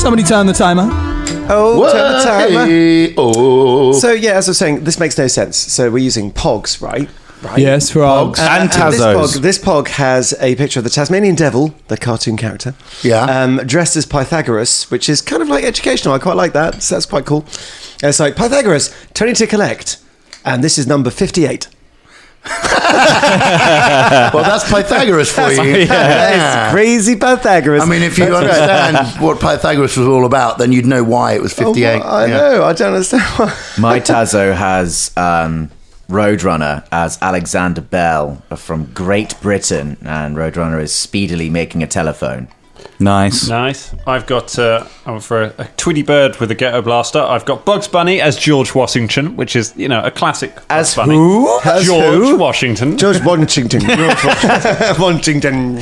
Somebody turn the timer. Oh, turn the timer. Oh. So, yeah, as I was saying, this makes no sense. So we're using pogs, right? Yes, for our... And Tazos. This pog has a picture of the Tasmanian Devil, the cartoon character. Yeah. Dressed as Pythagoras, which is kind of like educational. I quite like that. So that's quite cool. It's like, Pythagoras, turning to collect. And this is number 58. Well, that's Pythagoras for you. That is crazy Pythagoras. I mean, if you understand what Pythagoras was all about, then you'd know why it was 58. I know. I don't understand why. My Tazo has Roadrunner as Alexander Bell from Great Britain, and Roadrunner is speedily making a telephone. Nice. I've got for a Tweety Bird with a ghetto blaster. I've got Bugs Bunny as George Washington, which is a classic. As Bugs Bunny. who? George Washington. George Washington. Washington.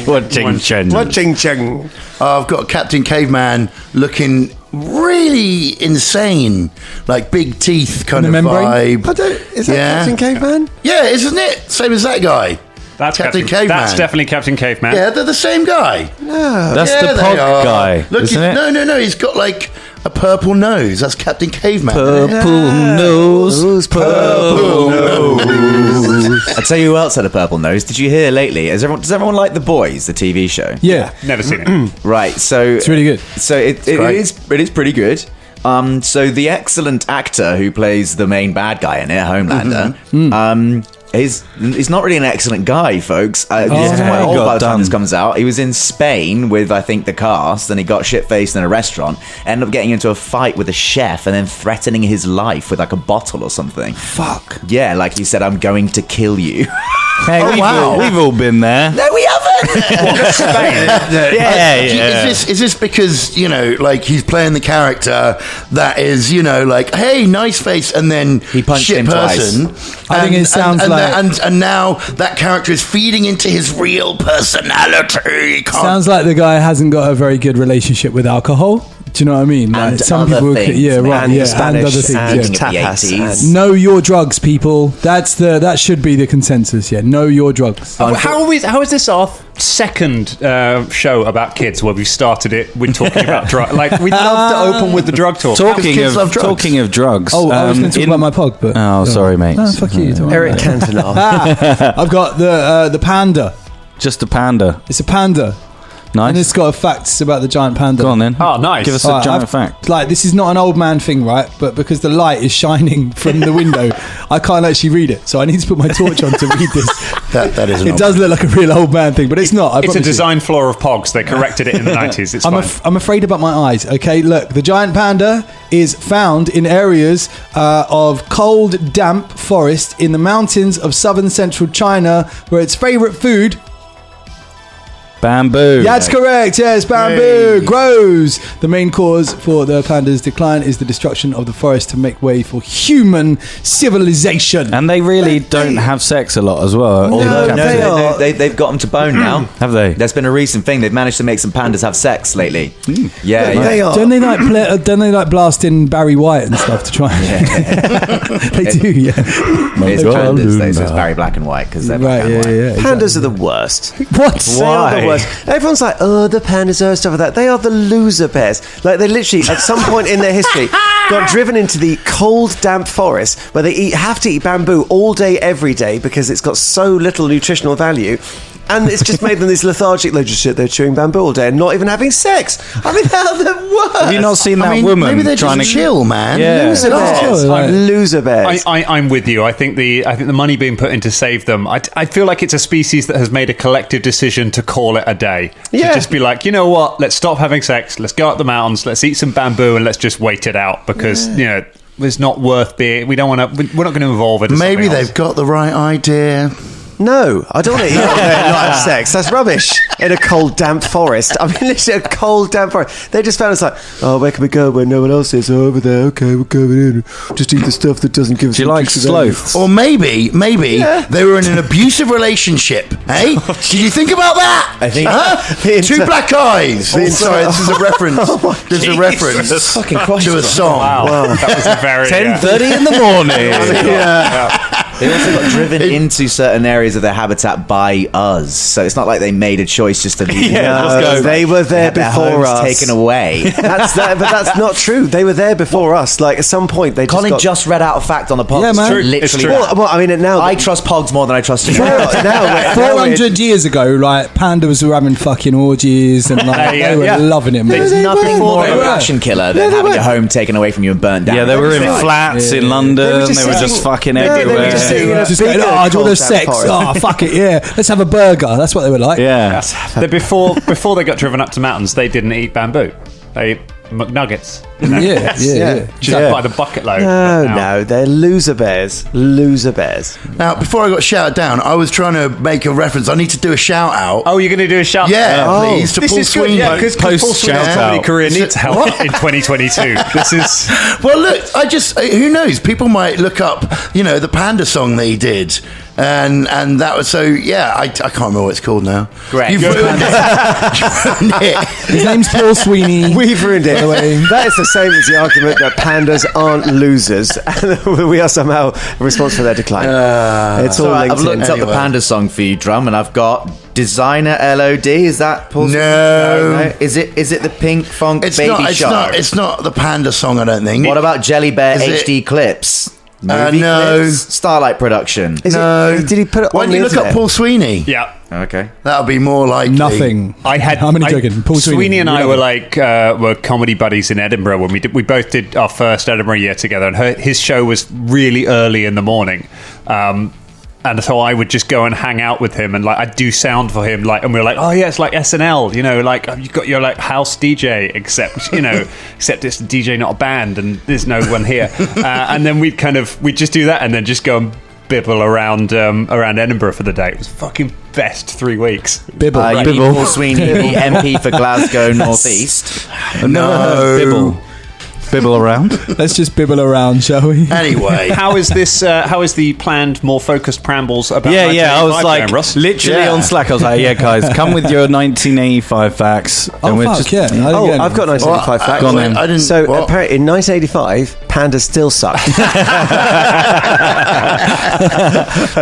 Washington. I've got Captain Caveman looking really insane, like big teeth kind of vibe. Is that Captain Caveman? Yeah, isn't it? Same as that guy. That's Captain Caveman. That's definitely Captain Caveman. Yeah, they're the same guy. No. That's the pog guy, Look, isn't it? No. He's got like a purple nose. That's Captain Caveman. Purple nose. I'll tell you who else had a purple nose. Did you hear lately? Does everyone like The Boys, the TV show? Yeah. Never seen it. Right, so... It's really good. So it is pretty good. So the excellent actor who plays the main bad guy in it, Homelander, he's not really an excellent guy, folks. He's quite old by the time this comes out. He was in Spain with, I think, the cast, and he got shit-faced in a restaurant, ended up getting into a fight with a chef, and then threatening his life with like a bottle or something. Fuck. Yeah, like he said, I'm going to kill you. Hey, we've all been there. No, we haven't. Yeah. Is this because, like he's playing the character that is, like, hey, nice face, and then he punched shit him person. twice. I think it sounds like... And now that character is feeding into his real personality. Sounds like the guy hasn't got a very good relationship with alcohol. Do you know what I mean? And like some other people, things, and other Spanish things. and Yeah. tapas. Know your drugs, people. That should be the consensus. Yeah, know your drugs. How is this our second show about kids where we started it with talking about drugs? Like, we'd love to open with the drug talk. Talking of drugs. Oh, I was going to talk about my pug, but sorry, mate. No, fuck you. Don't worry Eric about it. Cantona. I've got the panda. Just a panda. It's a panda. Nice. And it's got facts about the giant panda. Go on then. Oh, nice. Give us a giant fact. Like, this is not an old man thing, right? But because the light is shining from the window, I can't actually read it. So I need to put my torch on to read this. That is. It does look like a real old man thing, but it's not. It's a design flaw of Pogs. They corrected it in the 90s. It's fine. I'm afraid about my eyes. Okay, look, the giant panda is found in areas of cold, damp forest in the mountains of southern central China, where its favourite food... Bamboo. That's correct. Yes, bamboo grows. The main cause for the panda's decline is the destruction of the forest to make way for human civilization. And they really don't have sex a lot as well. No, they've got them to bone now. Have they? That's been a recent thing. They've managed to make some pandas have sex lately. Yeah. They are. Don't they like blast in Barry White and stuff to try? They do. Yeah. It's pandas, though, so it's very black and white because they're black and white. Pandas are the worst. What? They are the worst. Everyone's like, oh, the pandas are stuff like that. They are the loser bears. Like, they literally, at some point in their history, got driven into the cold, damp forest where they have to eat bamboo all day, every day because it's got so little nutritional value. And it's just made them this lethargic. They just sit there chewing bamboo all day and not even having sex. I mean, they're the worst. Have you not seen that woman maybe they're trying just to chill, man? Yeah. Loser bears. Loser bears. I'm with you. I think the money being put in to save them. I feel like it's a species that has made a collective decision to call it a day. Yeah. To just be like, you know what? Let's stop having sex. Let's go up the mountains. Let's eat some bamboo and let's just wait it out because it's not worth being. We don't want to. We're not going to evolve it. Maybe they've got the right idea. No, I don't want to eat up there and not have sex. That's rubbish. In a cold, damp forest. I mean, literally a cold, damp forest. They just found it's like, oh, where can we go where no one else is? Oh, over there. Okay, we'll go in. Just eat the stuff that doesn't give us. Do you like sloths? Or maybe they were in an abusive relationship. Hey, did you think about that? I think Two black eyes. Sorry, this is a reference. This is a reference fucking Christ. to a song. Wow. That was a very 10:30 in the morning. Yeah. They also got driven into certain areas of their habitat by us, so it's not like they made a choice just to leave. They were there Their before homes us. taken away. But that's not true. They were there before us. Like at some point, they Colin got... just read out a fact on the podcast. Yeah, man. True. Literally, It's true. that. Well, I mean, now I trust Pogs more than I trust you. now 400 years ago, like pandas were having fucking orgies and like they were loving it, man. There's nothing more of a were. passion killer than having your home taken away from you and burnt down. Yeah, they were in flats in London. They were just fucking everywhere. Just going, do you want to sex? Oh, fuck it, yeah. Let's have a burger. That's what they were like. Yeah. Before they got driven up to mountains, they didn't eat bamboo. They ate McNuggets. Yeah. Just by the bucket load. No, they're loser bears. Loser bears. Now, before I got shouted down, I was trying to make a reference. I need to do a shout out. Oh, you're going to do a shout? Please, to This Paul is good, Sweeney. yeah, because Paul Post Sweeney's shout comedy out. career needs help in 2022. This is... Well, look, who knows? People might look up, the Panda song that he did. And that was I can't remember what it's called now. Great. You've ruined it. His name's Paul Sweeney. We've ruined it. That is the same as the argument that pandas aren't losers, and we are somehow responsible for their decline. It's all linked I've looked in. up the Panda song for you, Drum, and I've got Designer LOD. Is that Paul? No. Is it the Pink Funk Baby Shark? It's not the Panda song, I don't think. What about Jelly Bear Is it- HD Clips? Movie no. clips? Starlight Production. Did he put it Why on don't the you look internet? up Paul Sweeney? Yeah. Okay. That'll be more likely. Nothing. I'm only joking. Paul Sweeney and I Really. were comedy buddies in Edinburgh when we both did our first Edinburgh year together, and his show was really early in the morning. And so I would just go and hang out with him, and I'd do sound for him, and we were like, oh yeah, it's like SNL, you've got your house DJ, except it's a DJ, not a band, and there's no one here. And then we'd just do that, and then just go and bibble around Edinburgh for the day. It was fucking best 3 weeks. Bibble. You mean Paul Sweeney, the MP for Glasgow North East. Bibble. Bibble around. Let's just bibble around, shall we? Anyway. How is this? How is the planned, more focused preambles about? Yeah. I was 1985 like, going, Ross? literally on Slack, I was like, yeah, guys, come with your 1985 facts. Oh, fuck, yeah. I've got 1985 facts. Go on then. I didn't. So what? apparently in 1985, pandas still suck.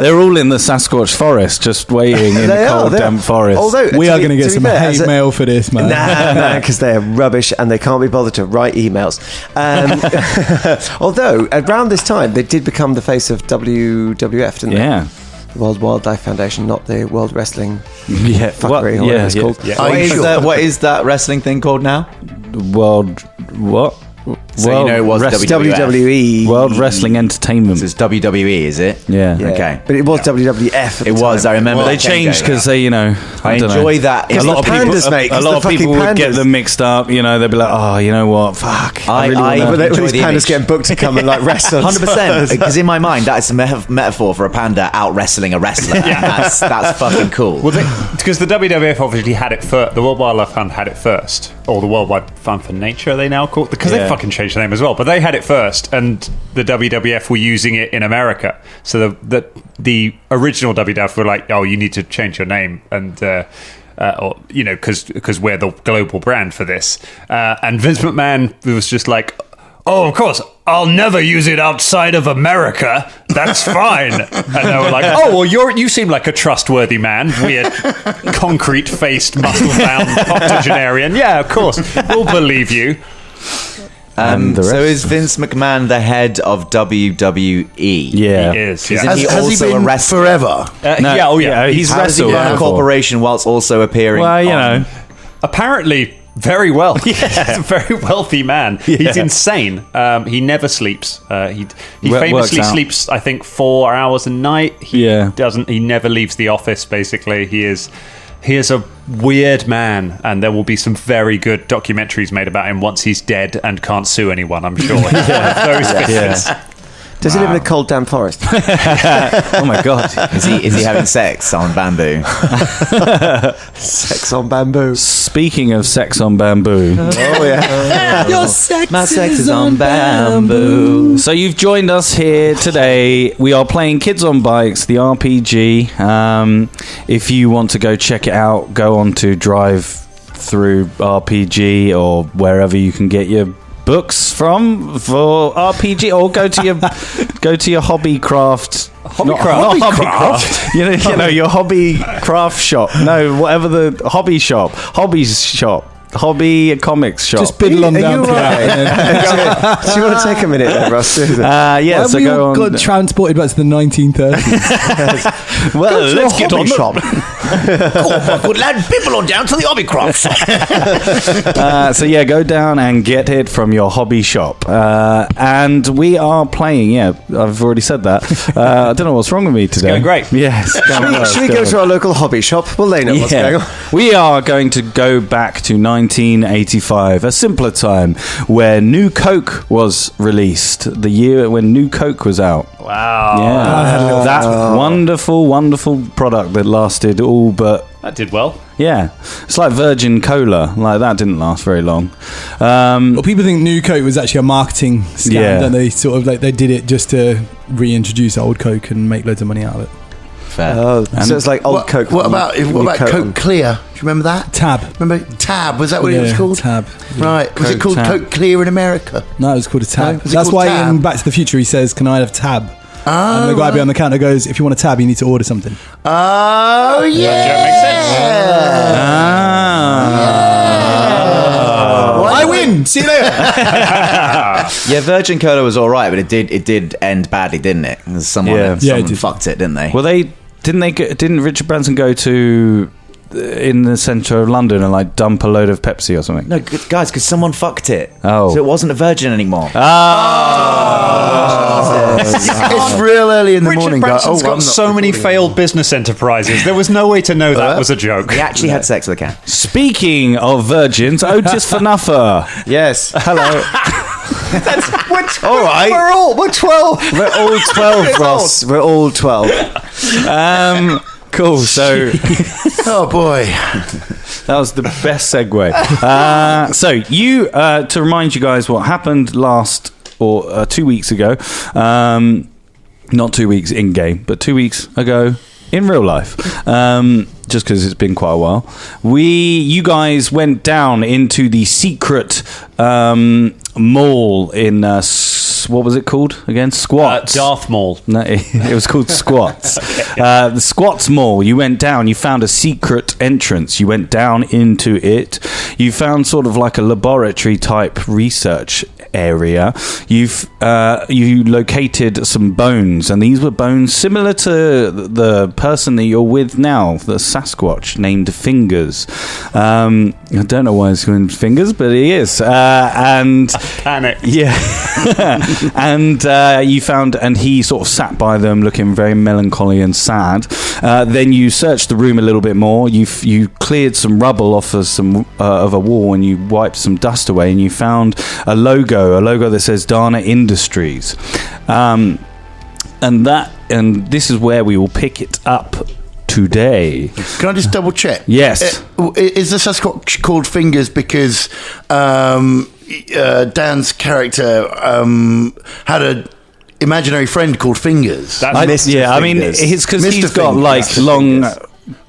They're all in the Sasquatch forest, just waiting in the cold, damp forest. Although We to are be- going to get to be some fair, hate as a- mail for this, man. Nah, because they're rubbish and they can't be bothered to write emails. Although around this time they did become the face of WWF, didn't they? Yeah. The World Wildlife Foundation, not the World Wrestling Yeah. fuckery or whatever it's called. Yeah. What is that wrestling thing called now? World what? So you know it was WWF. WWE. World Wrestling Entertainment. So it's WWE, is it? Yeah. Yeah. Okay. But it was WWF. At the It was. time. I remember. They that changed change. because they, I don't enjoy know. that. It's A lot of the people, pandas, mate. a It's lot the of people fucking would get pandas. them mixed up. They'd be like, oh, you know what? Fuck. I really wanna- When enjoy these the pandas image. getting booked to come and wrestle. 100%. Because in my mind, that's a metaphor for a panda out wrestling a wrestler. That's fucking cool. Well, because the WWF obviously had it first. The World Wildlife Fund had it first, or the Worldwide Fund for Nature, are they now called? Because they fucking changed the name as well. But they had it first, and the WWF were using it in America. So the original WWF were like, oh, you need to change your name, and because we're the global brand for this. And Vince McMahon was just like, oh, of course, I'll never use it outside of America. That's fine. And they were like, oh, well, you seem like a trustworthy man. Weird, concrete-faced, muscle-bound octogenarian. Yeah, of course. We'll believe you. And the So rest. is Vince McMahon the head of WWE? Yeah. He is. Isn't Yeah. he Has he also a been wrestler? forever? No, Yeah, oh yeah. he's How does he wrestled run a before. corporation whilst also appearing? Well, on- Apparently very well. He's a very wealthy man. He's insane. He never sleeps. He famously Works out. sleeps, I think, 4 hours a night. He never leaves the office, basically. He is a weird man, and there will be some very good documentaries made about him once he's dead and can't sue anyone, I'm sure. He's one of those figures. Does he live in a cold, damp forest? Oh my god. Is he having sex on bamboo? Sex on bamboo. Speaking of sex on bamboo, Oh, yeah. Your sex, My sex is on bamboo. so you've joined us here today. We are playing Kids on Bikes, the RPG. If you want to go check it out, go on to Drive Through RPG or wherever you can get your books from for RPG, or go to your hobby craft. Hobbycraft? You know your hobby craft shop. No, whatever the hobby shop, hobby comics shop. Just biddle on down to that. Do you want to take a minute there, Ross? Yeah, so we go all on. got transported back to the 1930s. Well, let's get on shop. Good lad, people on down to the hobbycraft shop. So yeah, go down and get it from your hobby shop. And we are playing. Yeah, I've already said that. I don't know what's wrong with me today. going great. Yes. Should we go to our local hobby shop? Well, they know what's going on. We are going to go back to 1985, a simpler time where New Coke was released. The year when New Coke was out. Wow. Yeah, that wonderful, wonderful product that lasted all but. That did well. Yeah, it's like Virgin Cola. Like that didn't last very long. Well, people think New Coke was actually a marketing scam, Yeah. don't they? Sort of like they did it just to reintroduce old Coke and make loads of money out of it. Fair. Oh, so it's like old Coke. What about Coke Clear? Do you remember that? Tab. Remember Tab? Was that what it was called? Tab. Right. Was it Coke called Tab. Coke Clear in America? No, it was called a tab. Was it That's called why Tab? in Back to the Future he says, "Can I have tab?" And the guy behind the counter goes, "If you want a tab, you need to order something." Oh, yeah. That makes sense. I win. See you later. Yeah, Virgin Cola was all right, but it did end badly, didn't it? Someone Yeah. Yeah, it did. fucked it, didn't they? Well, didn't Richard Branson go to in the centre of London and like dump a load of Pepsi or something? no, guys, because someone fucked it. Oh. So it wasn't a Virgin anymore. It's real early in the Richard morning, Branson's guys. got so many failed business enterprises. There was no way to know that was a joke. He actually had sex with a cat. Speaking of virgins, Otis Fanuffer. Yes. Hello. All right. We're 12. We're all 12, Ross. We're all 12. Cool. So Oh, boy. that was the best segue. So you, to remind you guys what happened last or 2 weeks ago, not 2 weeks in game, but 2 weeks ago in real life. Just because it's been quite a while, you guys went down into the secret mall in what was it called again? Squats. Darth Maul. No, it was called Squats. The Squats Mall. You went down. You found a secret entrance. You went down into it. You found sort of like a laboratory type research area. You located some bones, and these were bones similar to the person that you're with now, the Sasquatch named Fingers. I don't know why he's called Fingers, but he is. And Panic. yeah. And you found, and he sort of sat by them looking very melancholy and sad. Then you searched the room a little bit more. You cleared some rubble off of of a wall, and you wiped some dust away, and you found a logo that says Dana Industries. And this is where we will pick it up today. Can I just double check? Yes. Is the Sasquatch called Fingers because Dan's character had an imaginary friend called Fingers? That's I mean, it's because Mr. he's got Fingers. like Mr. long. Fingers.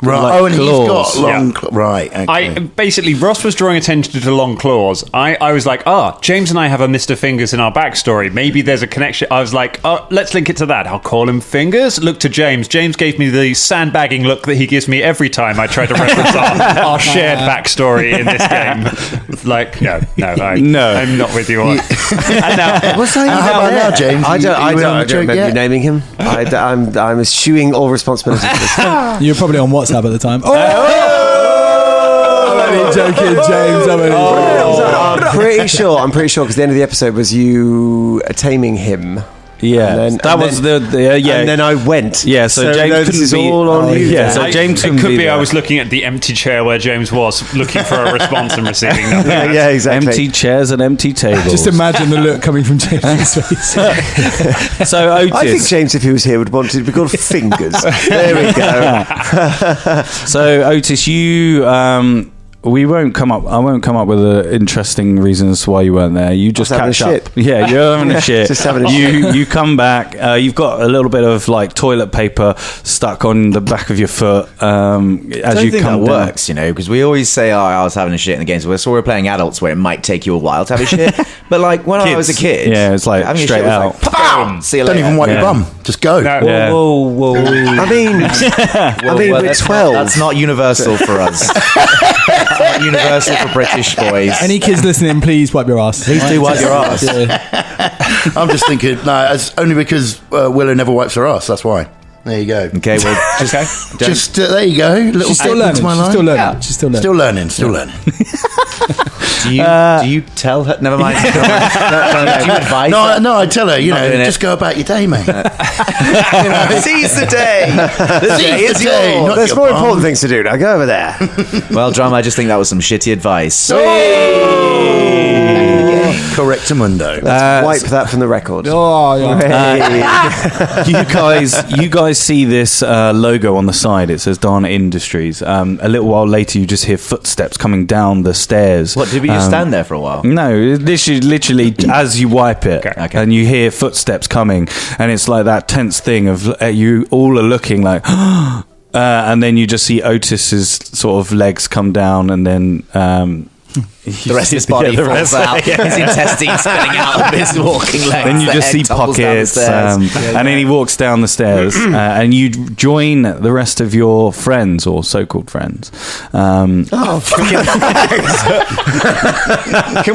Right. like Oh, and claws. he's got long... Yeah. Right. Okay. Basically, Ross was drawing attention to long claws. I was like, James and I have a Mr. Fingers in our backstory. Maybe there's a connection. I was like, let's link it to that. I'll call him Fingers. Look to James. James gave me the sandbagging look that he gives me every time I try to reference our shared backstory in this game. Like, no, I'm not with you on. And now, What's that? How about now, James? I don't You in on the joke remember yet? you naming him. I'm eschewing all responsibility for this. You were probably on WhatsApp at the time. I'm only joking, James. I'm pretty sure because the end of the episode was you taming him. yeah, And then- that was the yeah. And then I went. Yeah, so James no, couldn't this is be- all on you. yeah, Dan. so James It couldn't could be there. I was looking at the empty chair where James was, looking for a response and receiving nothing. Yeah, exactly. Empty chairs and empty tables. Just imagine the look coming from James' face. So Otis. I think James, if he was here, would want it to be called Fingers. There we go. So Otis, you we won't come up. I won't come up with interesting reasons why you weren't there. You just having catch a up. shit. Yeah, you're having a shit. Just having a You come back. You've got a little bit of like toilet paper stuck on the back of your foot. As I don't you think come that down. works, because we always say, "Oh, I was having a shit in the games." We're playing adults, where it might take you a while to have a shit. But like when I was a kid, yeah, it's like having a straight shit was out. like, "Pow!" See you Don't later. even wipe your Yeah. bum. Just go. No. Yeah. Whoa. I mean, we're that's 12. That's not universal for us. It's not universal for British boys. Any kids listening, please wipe your ass. Please do wipe your ass. Yeah. I'm just thinking, no, it's only because Willow never wipes her ass. That's why. There you go. Okay, well, just Just there you go. Little She's still add to learning. my She's life. still learning. Yeah. She's still learning. Still learning. do you tell her? Never mind. Do you advise her? No, I tell her, Not doing it. just go about your day, mate. Seize the day. The day is day, yours. not There's your more bum. important things to do. Now go over there. Well, Drum, I just think that was some shitty advice. Correctamundo. Let's wipe that from the record. Oh, yeah. Hey. you guys see this logo on the side. It says Dana Industries. A little while later, you just hear footsteps coming down the stairs. What, did we just stand there for a while? No, this is literally as you wipe it, Okay. and you hear footsteps coming, and it's like that tense thing of you all are looking like, and then you just see Otis's sort of legs come down, and then The rest of his body falls out. His intestines spilling out of his walking legs. Then you The just head see tumbles down the pockets, stairs. and then he walks down the stairs, and you join the rest of your friends or so-called friends. Can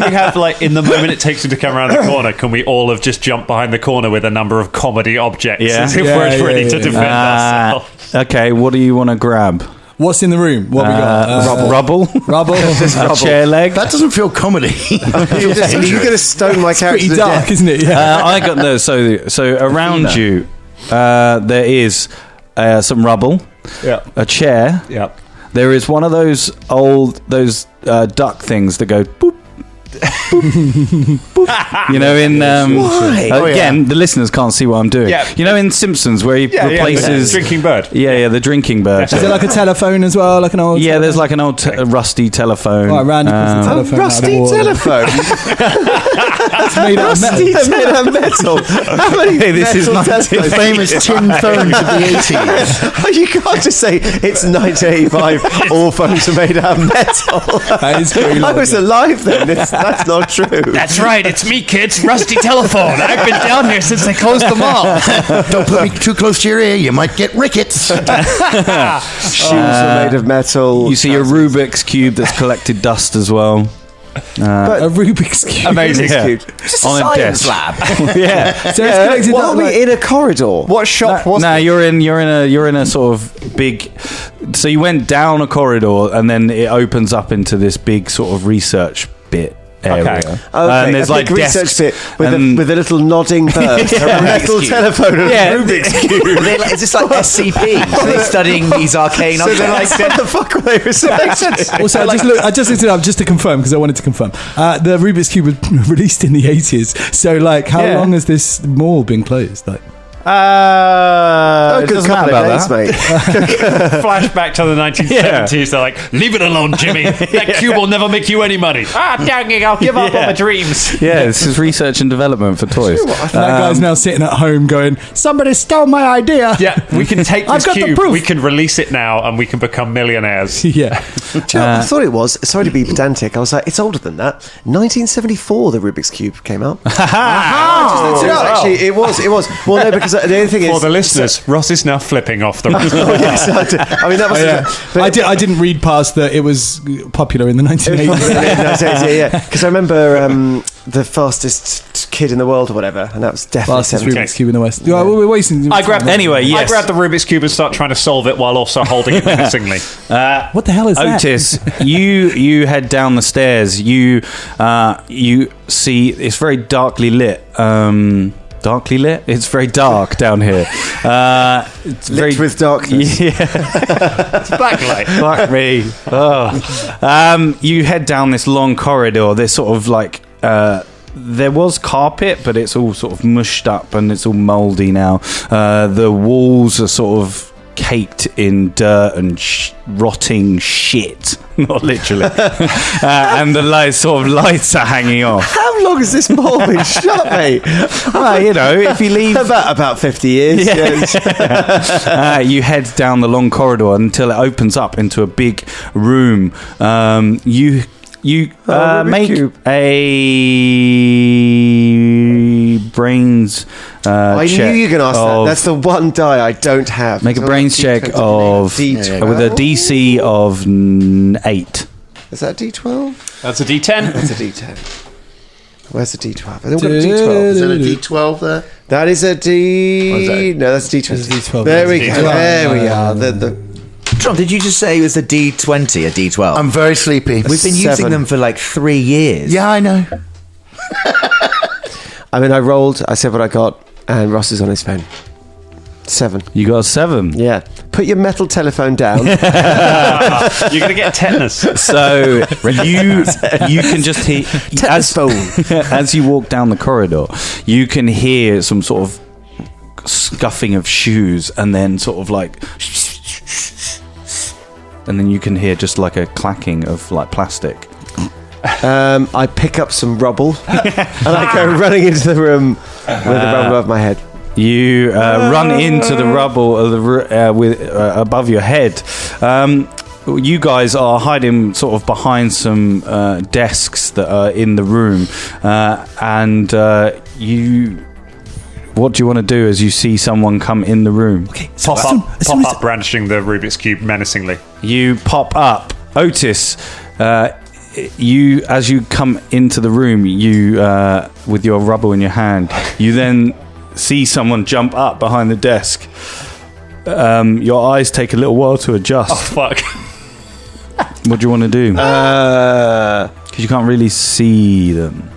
we have, like, in the moment it takes him to come around the corner, can we all have just jumped behind the corner with a number of comedy objects Yeah. as if Yeah, we're ready yeah, to yeah. defend ourselves? Okay, what do you want to grab? What's in the room? What we got? Rubble, Rubble. a chair leg. That doesn't feel comedy. You're going to stone my character Pretty to dark, death. isn't it? Yeah. I got those. So around you, there is some rubble, Yeah. a chair. Yeah. There is one of those duck things that go boop. Boop. You know, in Why? again, the listeners can't see what I'm doing. Yeah. You know, in Simpsons where he replaces the drinking bird. Yeah, the drinking bird. Is it like a telephone as well? Like an old Yeah, there's like an old rusty telephone. Right, Randy puts the telephone out of Rusty the wall. telephone. It's made out of metal. Rusty made out of metal. How many This is metal my telephones? Famous tin phones of the 80s. You can't just say it's 1985. All phones are made out of metal. That is pretty I long, was yeah. alive then. That's not true. That's right, it's me, kids. Rusty telephone. I've been down here since they closed the mall. Don't put me too close to your ear. You might get rickets. Shoes are made of metal. You see a Rubik's cube that's collected dust as well. A Rubik's Cube. Amazing Yeah. cube. On a Science desk. lab. Yeah. So it's connected What up, are we like- in a corridor? What shop was No, you're in a sort of big. So you went down a corridor and then it opens up into this big sort of research bit area. Okay. Okay, And there's a like big research desks bit with and- a little nodding bird, a metal telephone, and Yeah. a Rubik's cube. Is this like SCP? So they're studying these arcane So they're like, objects? what the fuck were they researching? Also, I just looked it up just to confirm because I wanted to confirm. The Rubik's Cube was released in the 80s. So, like, how Yeah. long has this mall been closed? Like, A it good doesn't couple matter of about days, that. mate. flashback to the 1970s? They're like, leave it alone, Jimmy. That cube will never make you any money. Dang it, I'll give up on my dreams. Yeah, this is research and development for toys. that guy's now sitting at home going, somebody stole my idea. Yeah, we can take I've this got the cube, proof. we can release it now, and we can become millionaires. Yeah. Do you know, I thought it was. Sorry to be pedantic. I was like, it's older than that. 1974, the Rubik's Cube came out. Actually, it was. Well, no, because the only thing is, For the listeners, Ross is now flipping off the roof. Oh, yes, I mean that was. Yeah. I didn't read past that it was popular in the 1980s. Yeah. Because I remember the fastest kid in the world or whatever, and that was definitely Fastest 70. Rubik's Cube in the West. Yeah, we're wasting. I grabbed Anyway, I yes. grab the Rubik's Cube and start trying to solve it while also holding it menacingly. What the hell is that? Otis, you head down the stairs. You see it's very darkly lit. Darkly lit? It's very dark down here. It's Lit with darkness. Yeah. It's blacklight. Fuck me. Oh. You head down this long corridor. There's sort of like there was carpet, but it's all sort of mushed up and it's all mouldy now. The walls are sort of caked in dirt and rotting shit. Not literally. And the lights are hanging off. How long has this ball been shot, mate? Well, you know, if you leave... About 50 years. Yeah. You head down the long corridor until it opens up into a big room. You make cube. a brains I check. knew you were going to ask that. of- That's the one die I don't have. Make a brains check of D12. with a DC of 8. Is that D12? That's a D10. That's a D10. Where's the D12? I don't got a D12. Is there a D12 there? That is a D... What is that? No, that's a D20. That's a D12. There we That's go. a D12. There we are. The John, did you just say it was a D20, a D12? I'm very sleepy. We've been using 7. them for like 3 years. Yeah, I know. I mean, I rolled, I said what I got, and Ross is on his phone. 7. You got a 7. Yeah. Put your metal telephone down. You're going to get tetanus. So you can just hear as you walk down the corridor, you can hear some sort of scuffing of shoes, and then sort of like, and then you can hear just like a clacking of like plastic. I pick up some rubble, and I go running into the room with the rubble above my head. You run into the rubble of with above your head. You guys are hiding sort of behind some desks that are in the room, and you. What do you want to do as you see someone come in the room? Okay, Pop up, brandishing the Rubik's Cube menacingly. You pop up, Otis. You as you come into the room, you with your rubble in your hand, you then see someone jump up behind the desk. Your eyes take a little while to adjust. Oh, fuck. What do you want to do? Because you can't really see them.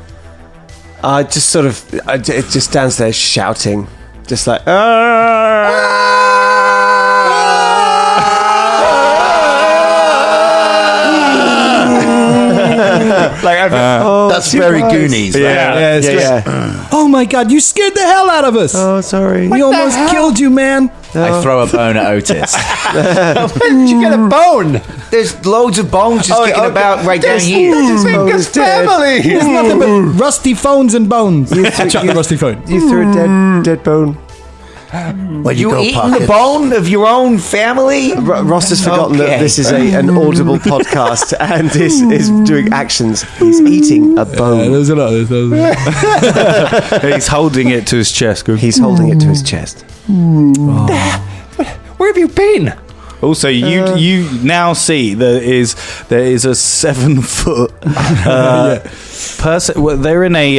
I just sort of, just downstairs shouting, just like, That's very Goonies. Right? Yeah, it's just, oh my god, you scared the hell out of us. Oh, sorry. We almost killed you, man. I throw a bone at Otis. Where did you get a bone? There's loads of bones just kicking about right down here. Biggest family. There's nothing but rusty phones and bones. Chuck the rusty phone. You threw a dead bone. Where'd You go, eating Pocket? the bone of your own family? Ross has forgotten that Okay. this is an audible podcast and is doing actions. He's eating a bone. There's a lot. He's holding it to his chest. He's holding it to his chest. Where have you been? Also, you now see there is a 7-foot person. Well, they're in a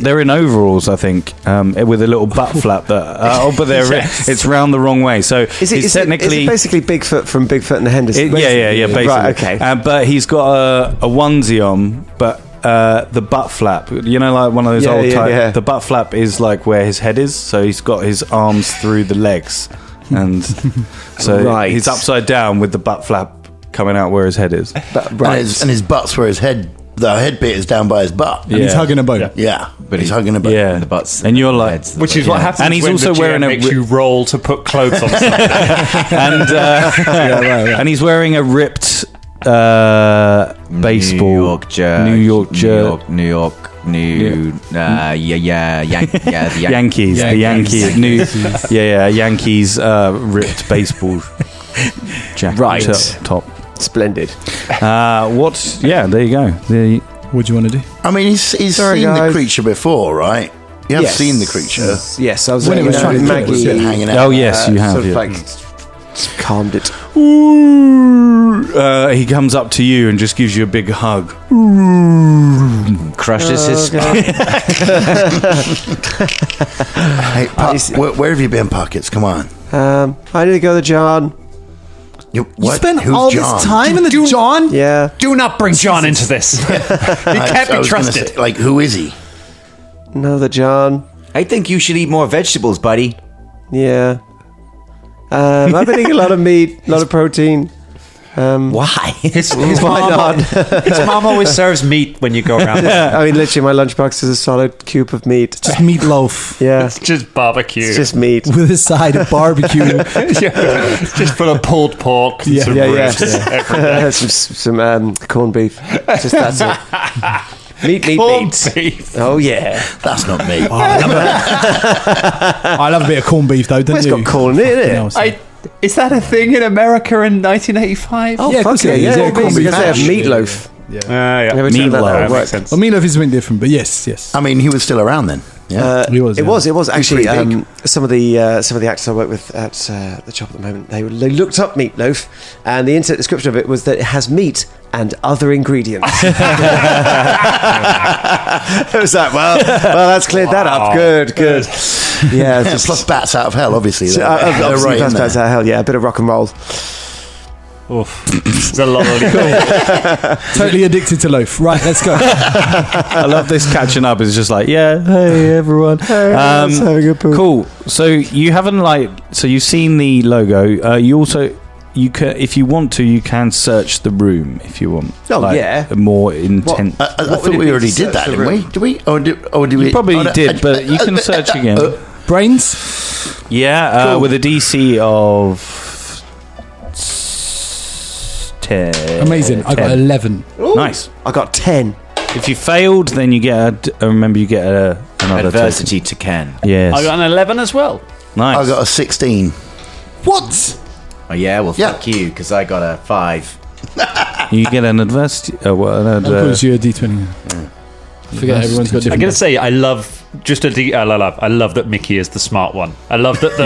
they're in overalls, I think, with a little butt flap. That but it's round the wrong way. So Is it technically basically Bigfoot from Bigfoot and the Hendersons? yeah, basically. Right, okay. But he's got a onesie on, but the butt flap, you know, like one of those Yeah, old yeah, type. yeah. The butt flap is like where his head is, so he's got his arms through the legs, and so Right. he's upside down with the butt flap coming out where his head is. And his butt's where his head, the head bit is down by his butt. And he's hugging a bone. Yeah, but he's hugging a butt. Yeah, The butts. and you're like, Heads. Which is what happens And he's when also the GM wearing a makes ri- you roll to put clothes on something. and and he's wearing a ripped baseball New York jerk. New York jerk. Yankees. The Yankees ripped baseball jacket Right. top. Splendid. There you go. What do you want to do? I mean, he's Sorry, seen the guys. creature before, right? You have Yes. seen the creature. Yes, I was When it was trying to kill us, Maggie yeah. Hanging out. Oh yes, you have. sort of Yeah. like calmed it. He comes up to you and just gives you a big hug. Crushes his skull. Hey, where have you been, Pockets? Come on. I need to go to John. You spent all this time in the John? Yeah. Do not bring John into this. He can't be trusted. Like, who is he? Another John. I think you should eat more vegetables, buddy. Yeah. I've been eating a lot of meat, a lot of protein. Why? His Why mom, not? his mom always serves meat when you go around. I mean, literally, my lunchbox is a solid cube of meat. Just meatloaf Yeah, It's just barbecue. it's just meat. with a side of barbecue. It's just full of pulled pork. And some ribs every day. Some corned beef. Just that's it. Meat. Corned beef. Oh yeah. That's not me. I love a bit of corned beef, though, don't Well, it's you? got corn in it. Is that a thing in America in 1985? Oh, Yeah, of fuck course yeah, it is. yeah. Yeah, corned beef Because they have hash. meatloaf. Yeah. Never tried that. Meatloaf. That Makes works. sense. Well, meatloaf is something different, but yes. I mean, he was still around then. Yeah. He was, It yeah. was actually pretty big. some of the actors I work with at the job at the moment. They looked up meatloaf, and the internet description of it was that it has meat and other ingredients. It was like, well, that's cleared that up. Good. Yeah, just Plus bats out of hell, obviously. They're obviously right in that's there. out of hell. Yeah, a bit of rock and roll. Oof. It's a lot of Totally addicted to loaf. Right, let's go. I love this catching up. It's just like, yeah, hey everyone. let's have a good poo. Cool. So you haven't so you've seen the logo. You can, if you want to, you can search the room if you want. Oh, yeah. a more intense. I thought we already did that, didn't we? Did we? Or did we? You probably oh, no, did, but you can search again. Brains? Yeah, Cool. with a DC of 10. Amazing. I got 10. 11. Nice. I got 10. If you failed, then you get remember you get another Adversity to Ken. token. Yes. I got an 11 as well. Nice. I got a 16. What? Oh yeah, well Yeah. fuck you, because I got a 5. You get an adversity. I'll put you a D20. I forget everyone's got I'm different. gonna say I love just a detail I love. I love that Mickie is the smart one. I love that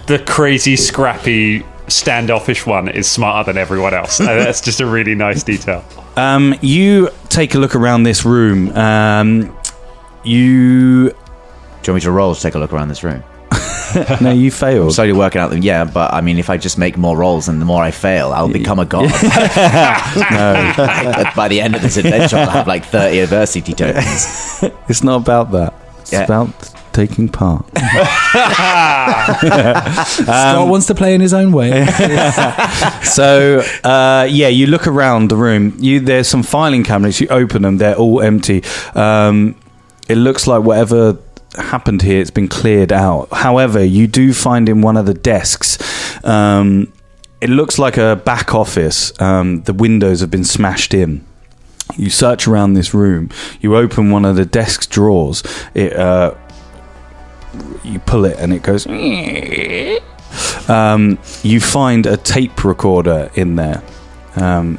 the crazy scrappy standoffish one is smarter than everyone else. That's just a really nice detail. You take a look around this room. You Do you want me to roll to take a look around this room? no, you I'm failed. slowly working out them. Yeah, but I mean, if I just make more rolls and the more I fail, I'll become a god. By the end of this adventure, I'll have like 30 adversity tokens. It's not about that. It's Yeah. about taking part. Scott wants to play in his own way. So, you look around the room. There's some filing cabinets. You open them; they're all empty. It looks like whatever happened here, it's been cleared out. However, you do find in one of the desks. It looks like a back office. The windows have been smashed in. You search around this room. You open one of the desk drawers. You pull it and it goes. You find a tape recorder in there,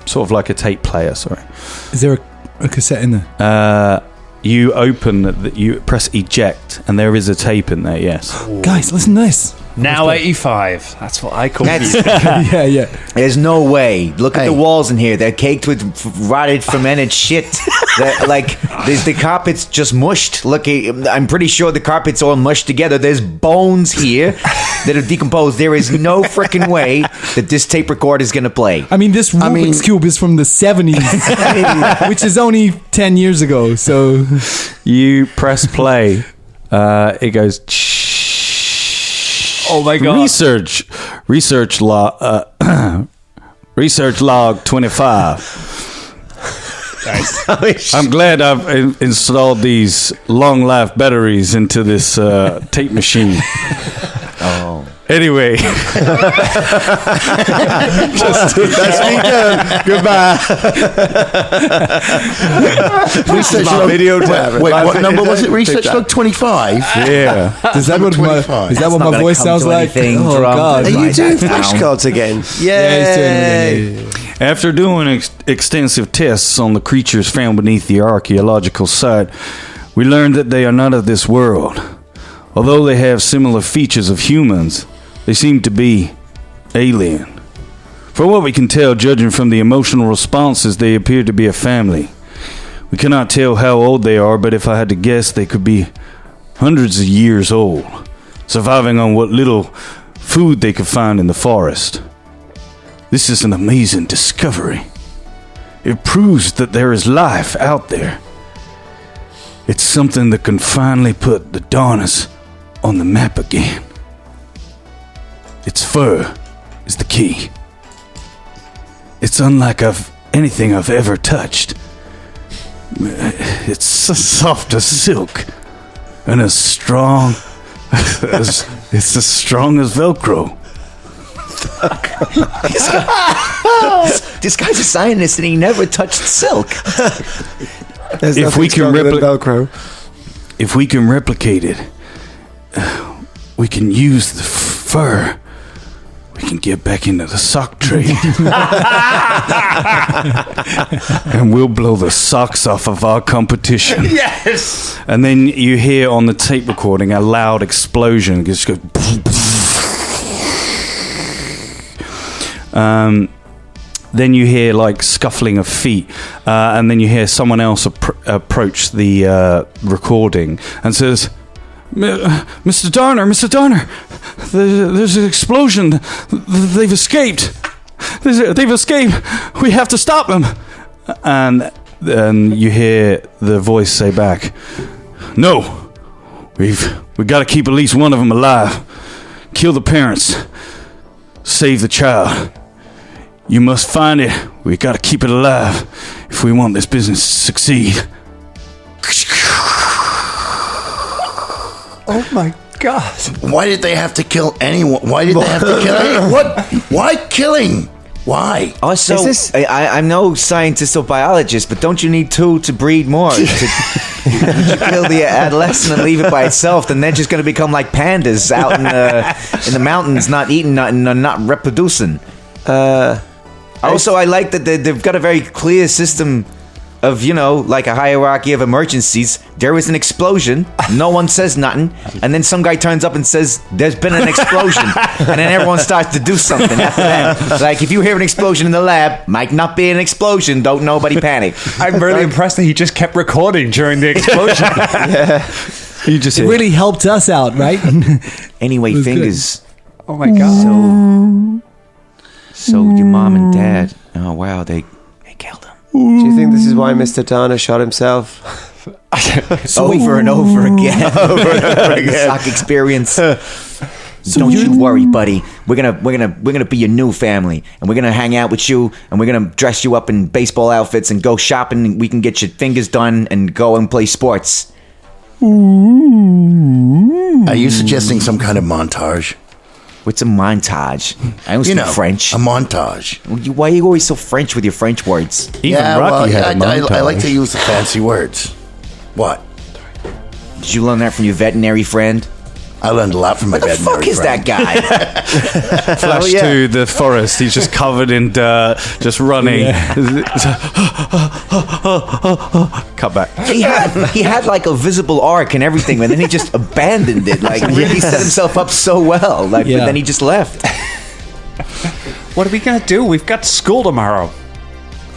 sort of like a tape player. Sorry. Is there a cassette in there? You you press eject, and there is a tape in there. Yes. Guys, listen to this. Now 85. That's what I call That's, you. Yeah. there's no way. Look at Hey. the walls in here. They're caked with rotted, fermented shit. The carpet's just mushed. Look, I'm pretty sure the carpet's all mushed together. There's bones here that have decomposed. There is no freaking way that this tape recorder is going to play. I mean, this Rubik's Cube is from the 70s, which is only 10 years ago, so... You press play. It goes. Oh my god. Research log. Research log 25. Nice. I'm glad I've installed these long life batteries into this tape machine. Oh. Anyway, That's me done. Goodbye. Research log. video tab. Wait, what number was it? Research log 25. yeah. Is that what my, 25. is that what Not my gonna voice come sounds to like? anything, Oh, Trump. God. Are you Write doing that down. flashcards again? Yeah, he's doing it. Yeah. After doing extensive tests on the creatures found beneath the archaeological site, we learned that they are not of this world. Although they have similar features of humans, they seem to be alien. From what we can tell, judging from the emotional responses, they appear to be a family. We cannot tell how old they are, but if I had to guess, they could be hundreds of years old, surviving on what little food they could find in the forest. This is an amazing discovery. It proves that there is life out there. It's something that can finally put the Darners on the map again. Its fur is the key. It's unlike anything I've ever touched. It's soft as silk and as strong it's as strong as Velcro. This guy's a scientist and he never touched silk. If we can Velcro. If we can replicate it, we can use the fur. We can get back into the sock trade. And we'll blow the socks off of our competition. Yes. And then you hear on the tape recording a loud explosion. It just goes. Then you hear like scuffling of feet, and then you hear someone else approach the recording and says, Mr. Darner, there's an explosion. They've escaped. They've escaped. We have to stop them. And then you hear the voice say back, no, we've got to keep at least one of them alive. Kill the parents. Save the child. You must find it. We got to keep it alive if we want this business to succeed. Oh my God. Why did they have to kill anyone? Why did they have to kill anyone? What? Why killing? Why? Also, I'm no scientist or biologist, but don't you need two to breed more? You kill the adolescent and leave it by itself, then they're just going to become like pandas out in the mountains, not eating nothing, not reproducing. Also, I like that they've got a very clear system of, like a hierarchy of emergencies. There is an explosion, no one says nothing, and then some guy turns up and says, there's been an explosion, and then everyone starts to do something after that. Like, if you hear an explosion in the lab, might not be an explosion, don't nobody panic. I'm really impressed that he just kept recording during the explosion. It really helped us out, right? Anyway, fingers. Good. Oh my God. So your mom and dad, oh wow, they killed him. Do you think this is why Mr. Darner shot himself? Over and over again. The sock experience. Don't you worry, buddy. We're gonna be your new family, and we're gonna hang out with you, and we're gonna dress you up in baseball outfits and go shopping. And we can get your fingers done and go and play sports. Are you suggesting some kind of montage? What's a montage? I don't speak French. A montage. Why are you always so French with your French words? Even Rocky had a montage. I like to use the fancy words. What? Did you learn that from your veterinary friend? I learned a lot from my What the veterinary fuck is friend. that guy? Flash to the forest. He's just covered in dirt, just running. Cut back. He had like a visible arc and everything, and then he just abandoned it. Like he set himself up so well, but then he just left. What are we going to do? We've got school tomorrow.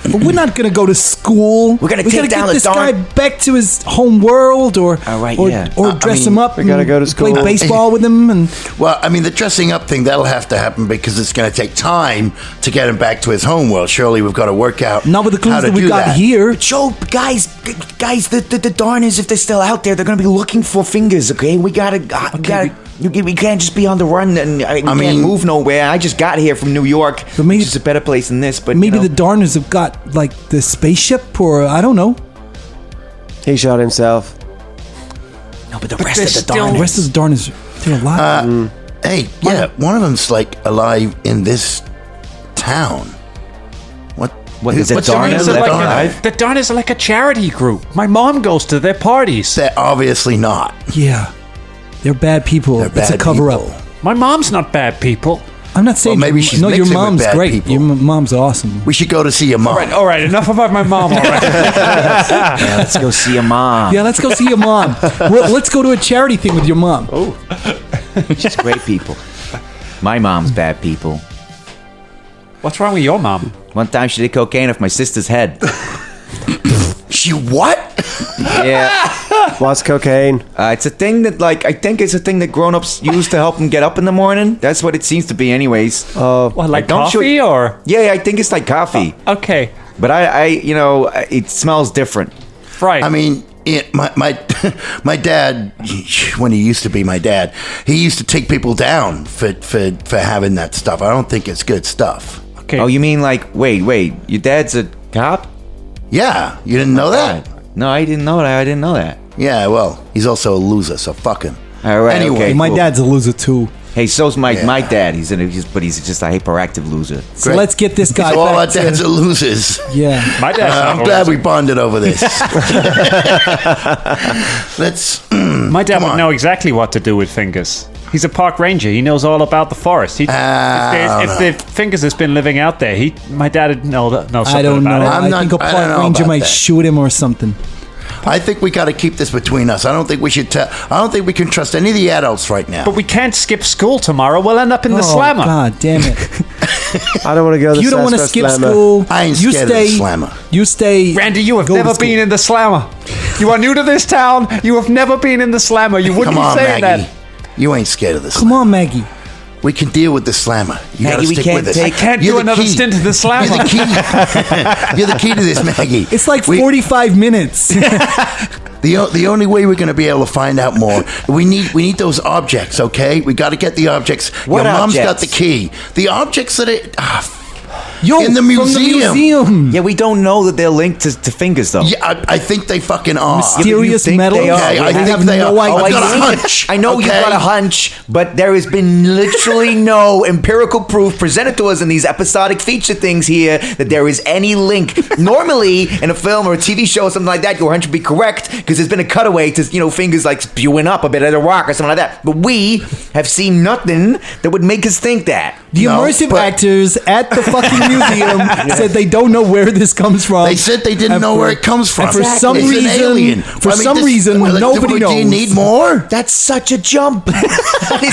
But we're not going to go to school. We're gonna take gotta down get the this darn- guy back to his home world, or dress him up. we gotta go to school. Play baseball with him, and Well, I mean, the dressing up thing, that'll have to happen because it's going to take time to get him back to his home world. Surely we've got to work out not with the how clues to that we do got that. here. Joe, guys, the Darners, if they're still out there, they're gonna be looking for fingers. Okay, we can't just be on the run, and we can't move nowhere. I just got here from New York, which is a better place than this. But maybe the Darners have got like the spaceship, or I don't know. He shot himself. No, but the rest of the The Darners. rest of the Darners, they're alive. Hey, one of them's like alive in this town. What is it, what's the Darners reason left they're alive? The Darners are like a charity group. My mom goes to their parties. They're obviously not. Yeah, they're bad people. They're It's a bad cover up. people. My mom's not bad people. I'm not saying Well, maybe she's no. Your mixing with mom's bad great. people. Your mom's awesome. We should go to see your mom. All right, enough about my mom. All right. Yeah, let's go see your mom. Yeah, let's go see your mom. Well, let's go to a charity thing with your mom. She's great people. My mom's bad people. What's wrong with your mom? One time she did cocaine off my sister's head. She what? Yeah. What's cocaine? It's a thing that, I think it's a thing that grown-ups use to help them get up in the morning. That's what it seems to be anyways. Oh, What, like Don't coffee you- or? Yeah, I think it's like coffee. Okay, But it smells different. right. I mean, my dad, when he used to be my dad, he used to take people down for having that stuff. I don't think it's good stuff. Okay. Oh, you mean like, wait, your dad's a cop? Yeah, you didn't know that? No, I didn't know that. Yeah, well, he's also a loser, so fuck him. All right, Anyway, okay, My cool. dad's a loser too. Hey, so's my Yeah. dad. He's just a hyperactive loser. So Great. let's get this guy So all our back dads to... are losers. Yeah. My dad's I'm not glad always- we bonded over this. Let's. My dad Come would on. know exactly what to do with Fingers. He's a park ranger. He knows all about the forest. If the Fingers has been living out there, my dad would know something I don't know. about it. I think a I don't park know ranger about might that. shoot him or something. I think we got to keep this between us. I don't think we should tell. I don't think we can trust any of the adults right now. But we can't skip school tomorrow. We'll end up in the Oh, slammer. God damn it. I don't want to go to the You don't want to Sasquatch skip Slammer. school. I ain't you scared of stay, the slammer. You stay. Randy, you have go to never school. been in the slammer. You are new to this town. You have never been in the slammer. You wouldn't Come on, be saying Maggie. that. You ain't scared of this. Come on, Maggie. We can deal with the slammer. You Maggie, gotta we stick can't with us. take- I can't You're do the another key. stint in the slammer. You're the key. You're the key to this, Maggie. It's like We- 45 minutes. The only way we're going to be able to find out more, we need those objects, okay? We got to get the objects. What Your mom's got objects? the key. The objects that it Yo, in the from museum. museum. Yeah, we don't know that they're linked to Fingers, though. Yeah, I think they fucking are. Mysterious think metal. they are? Okay, I They think have they no are. idea. I've got a think- hunch. I know you've okay? got a hunch, but there has been literally no empirical proof presented to us in these episodic feature things here that there is any link. Normally, in a film or a TV show or something like that, your hunch would be correct because there's been a cutaway to Fingers like spewing up a bit of the rock or something like that. But we have seen nothing that would make us think that. The No, immersive but- actors at the fucking museum said they don't know where this comes from. They said they didn't And know for- where it comes from. And for some It's an reason, alien. for I mean, some reason, well, nobody do knows. you need more? That's such a jump.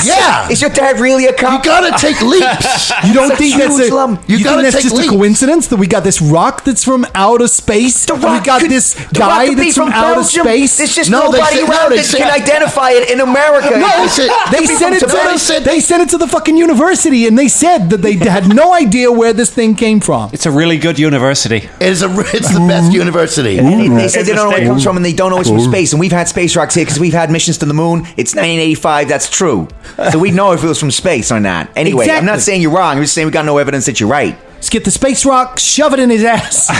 Yeah. Is your dad really a You cop? gotta take leaps. You don't That's think a that's huge a lump. You you gotta think that's take just leaps. a coincidence that we got this rock that's from outer space? The and we rock got could- this the rock guy could be that's from from outer Belgium. space. There's just No, they nobody said- no, around they that said- can identify it in America. No, they said- They sent it to They said- they sent it to the fucking university, and they said that they had no idea where this thing came from. It's a really good university. It's the best university. They said It's they a don't know where it state. comes from and they don't know it's from space. And we've had space rocks here because we've had missions to the moon. It's 1985. That's true. So we know if it was from space or not. Anyway, I'm not Exactly. saying you're wrong. I'm just saying we got no evidence that you're right. Let's get the space rock, shove it in his ass.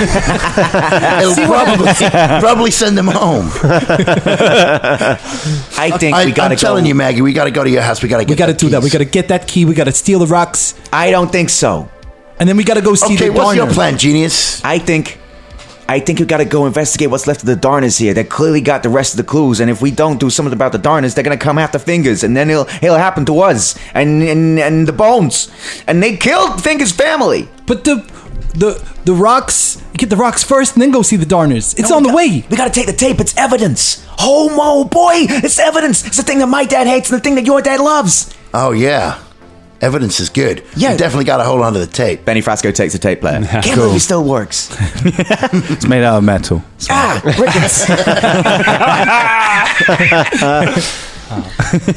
It'll probably send them home. I think we got to I'm go. telling you, Maggie, we got to go to your house. We got to get. We got to do that. We got to get that key. We got to steal the rocks, I don't think so. and then we got to go see Okay, the what's your Darner. plan, genius? I think we got to go investigate what's left of the Darners here. They clearly got the rest of the clues, and if we don't do something about the Darners, they're gonna come after Fingers, and then it'll happen to us and the Bones, and they killed Fingers' family. But the rocks, you get the rocks first, and then go see the Darners. It's on the way. We gotta take the tape. It's evidence. Homo boy, it's evidence. It's the thing that my dad hates and the thing that your dad loves. Oh yeah, evidence is good. Yeah. You definitely got to hold on to the tape. Benny Frasco takes the tape player. Can't believe he still works. It's made out of metal.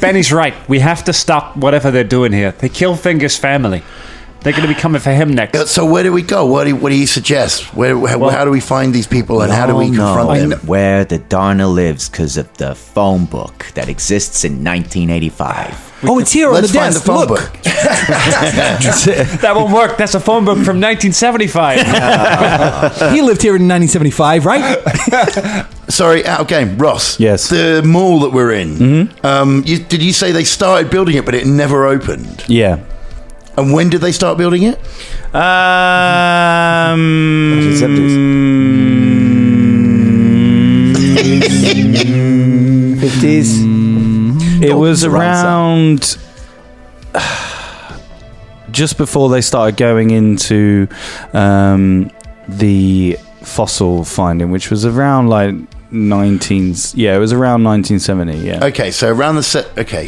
Benny's right. We have to stop whatever they're doing here. They kill Fingers' family. They're going to be coming for him next. So where do we go? What do you suggest? How do we find these people and how do we confront them? where the Darner lives because of the phone book that exists in 1985. Oh, it's here on the Let's find the desk. phone Look. book. That won't work. That's a phone book from 1975. He lived here in 1975, right? Sorry, out of game. Ross. Yes. The mall that we're in. Did you say they started building it, but it never opened? Yeah. And when did they start building it? 50s. It was around just before they started going into the fossil finding, which was around like it was around 1970. Yeah. Okay, so around the set. Okay.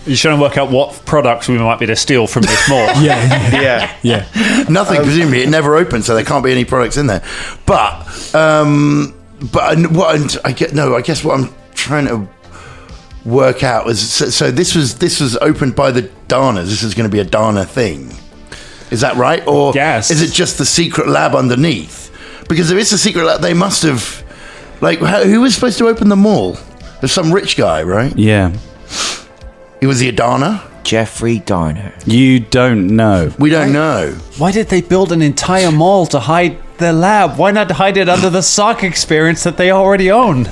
You're trying to work out what products we might be to steal from this mall. Yeah. Nothing, presumably. It never opened, so there can't be any products in there. But I guess what I'm trying to work out is so this was opened by the Darners. This is going to be a Darner thing. Is that right? Or Yes. is it just the secret lab underneath? Because there is a secret lab. They must have. Like, who was supposed to open the mall? There's some rich guy, right? Yeah. Was he a Darner? Jeffrey Dahmer. You don't know. We don't know. Why did they build an entire mall to hide their lab? Why not hide it under the sock experience that they already own?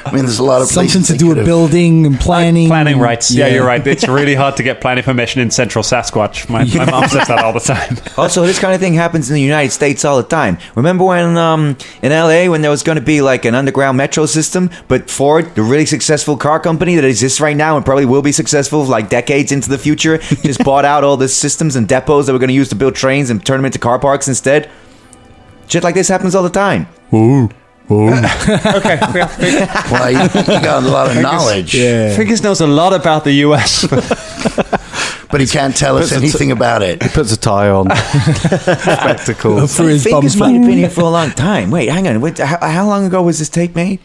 I mean, there's a lot of Something places to they do with could've- building and planning. Planning rights. Yeah, you're right. It's really hard to get planning permission in Central Sasquatch. My mom says that all the time. Also, this kind of thing happens in the United States all the time. Remember when in LA when there was going to be like an underground metro system, but Ford, the really successful car company that exists right now and probably will be successful like decades into the future, just bought out all the systems and depots that we're going to use to build trains and turn them into car parks instead. Shit like this happens all the time. Okay. Well, you got a lot of knowledge, Fingers knows a lot about the US. but he can't tell us anything about it. He puts a tie on. Spectacles. For his bum Fingers flap. might have been here for a long time. Wait, hang on. Wait, how long ago was this tape made?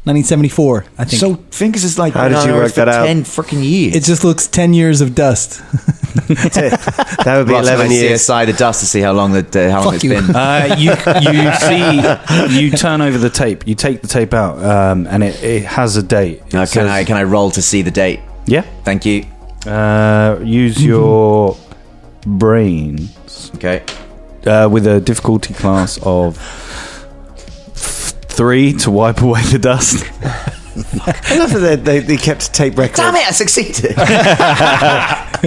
1974, I think. So Fingers is like How did you work that out? 10 freaking years. it just looks 10 years of dust. That would be Ross, 11 I see a years. side of dust to see how long how long Fuck it's you. been. You turn over the tape. You take the tape out, and it has a date. It Now, says- can I roll to see the date? Yeah. Thank you. Use your brains Okay. with a difficulty class of 3 to wipe away the dust. I love that they kept tape record. Damn it! I succeeded. Kept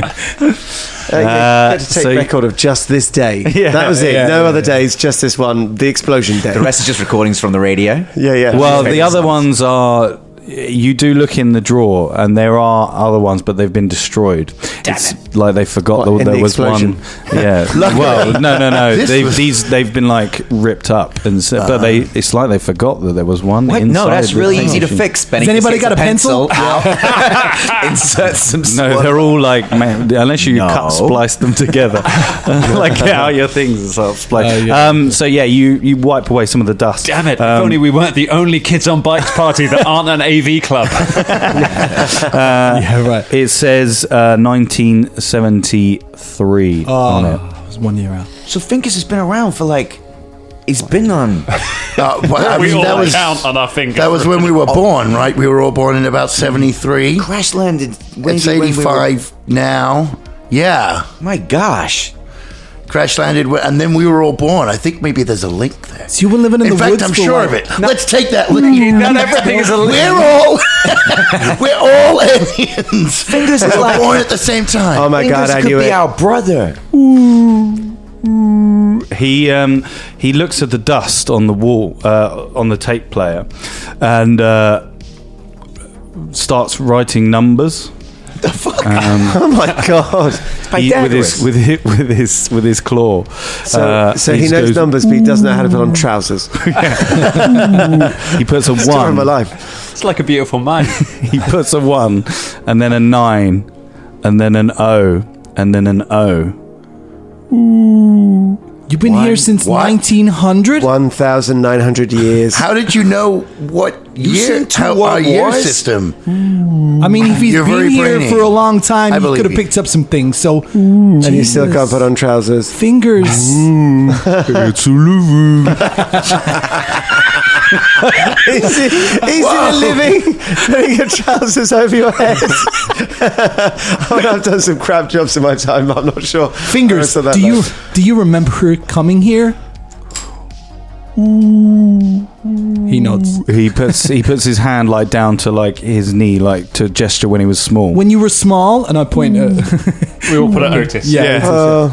a tape so- record of just this day. That was it. No other days, just this one. The explosion day. The rest is just recordings from the radio. Yeah. Well, Favorite the other songs. ones are. You do look in the drawer, and there are other ones, but they've been destroyed. It's like they forgot What, in there the was explosion? one. Yeah. Well, no. This They've been like ripped up, and but it's like they forgot that there was one. What? Inside No, that's the really easy to machine. fix. Benny. Has anybody Just got takes a pencil? out, insert some. No, they're all like unless you No. cut splice them together, like get out your things and start splice. yeah. So yeah, you wipe away some of the dust. Damn it. If only we weren't the only kids on bikes party that aren't an AV club. Yeah, right. It says 1973 on it. I was 1 year out. So Fingers has been around for like. He's been on. Well, I We mean, all that was count on our fingers. that was when we were born, right? We were all born in about 73. Crash landed. It's 85 now. Yeah, My gosh. crash landed, and then we were all born. I think maybe there's a link there. So you were living in In the fact, woods I'm for sure like- of it. Let's take that link. Not everything is a We're all aliens. Fingers We is were like. born at the same time. Oh my God, Fingers I could knew be it. our brother. He looks at the dust on the wall on the tape player, and starts writing numbers. Oh my God. Pythagoras. with his claw. So he knows goes- numbers, but he doesn't know how to put on trousers. He puts a Story of my one. life. It's like a beautiful mind. He puts a 1, and then a 9, and then an O, and then an O. You've been here since What? 1900? 1,900 years. How did you know what year? seen How World our year Wars? system? I mean, if he's You're been very here brainy. for a long time, I he believe could have you. picked up some things. So, And you still can't put on trousers. fingers. It's a living. Easy to living, putting your trousers over your head. I mean, I've done some crap jobs in my time. I'm not sure. Fingers. How that Do you looks. remember coming here? He nods. He puts his hand like down to like his knee, like to gesture when he was small. When you were small, and I point. We all put it Otis. Yeah.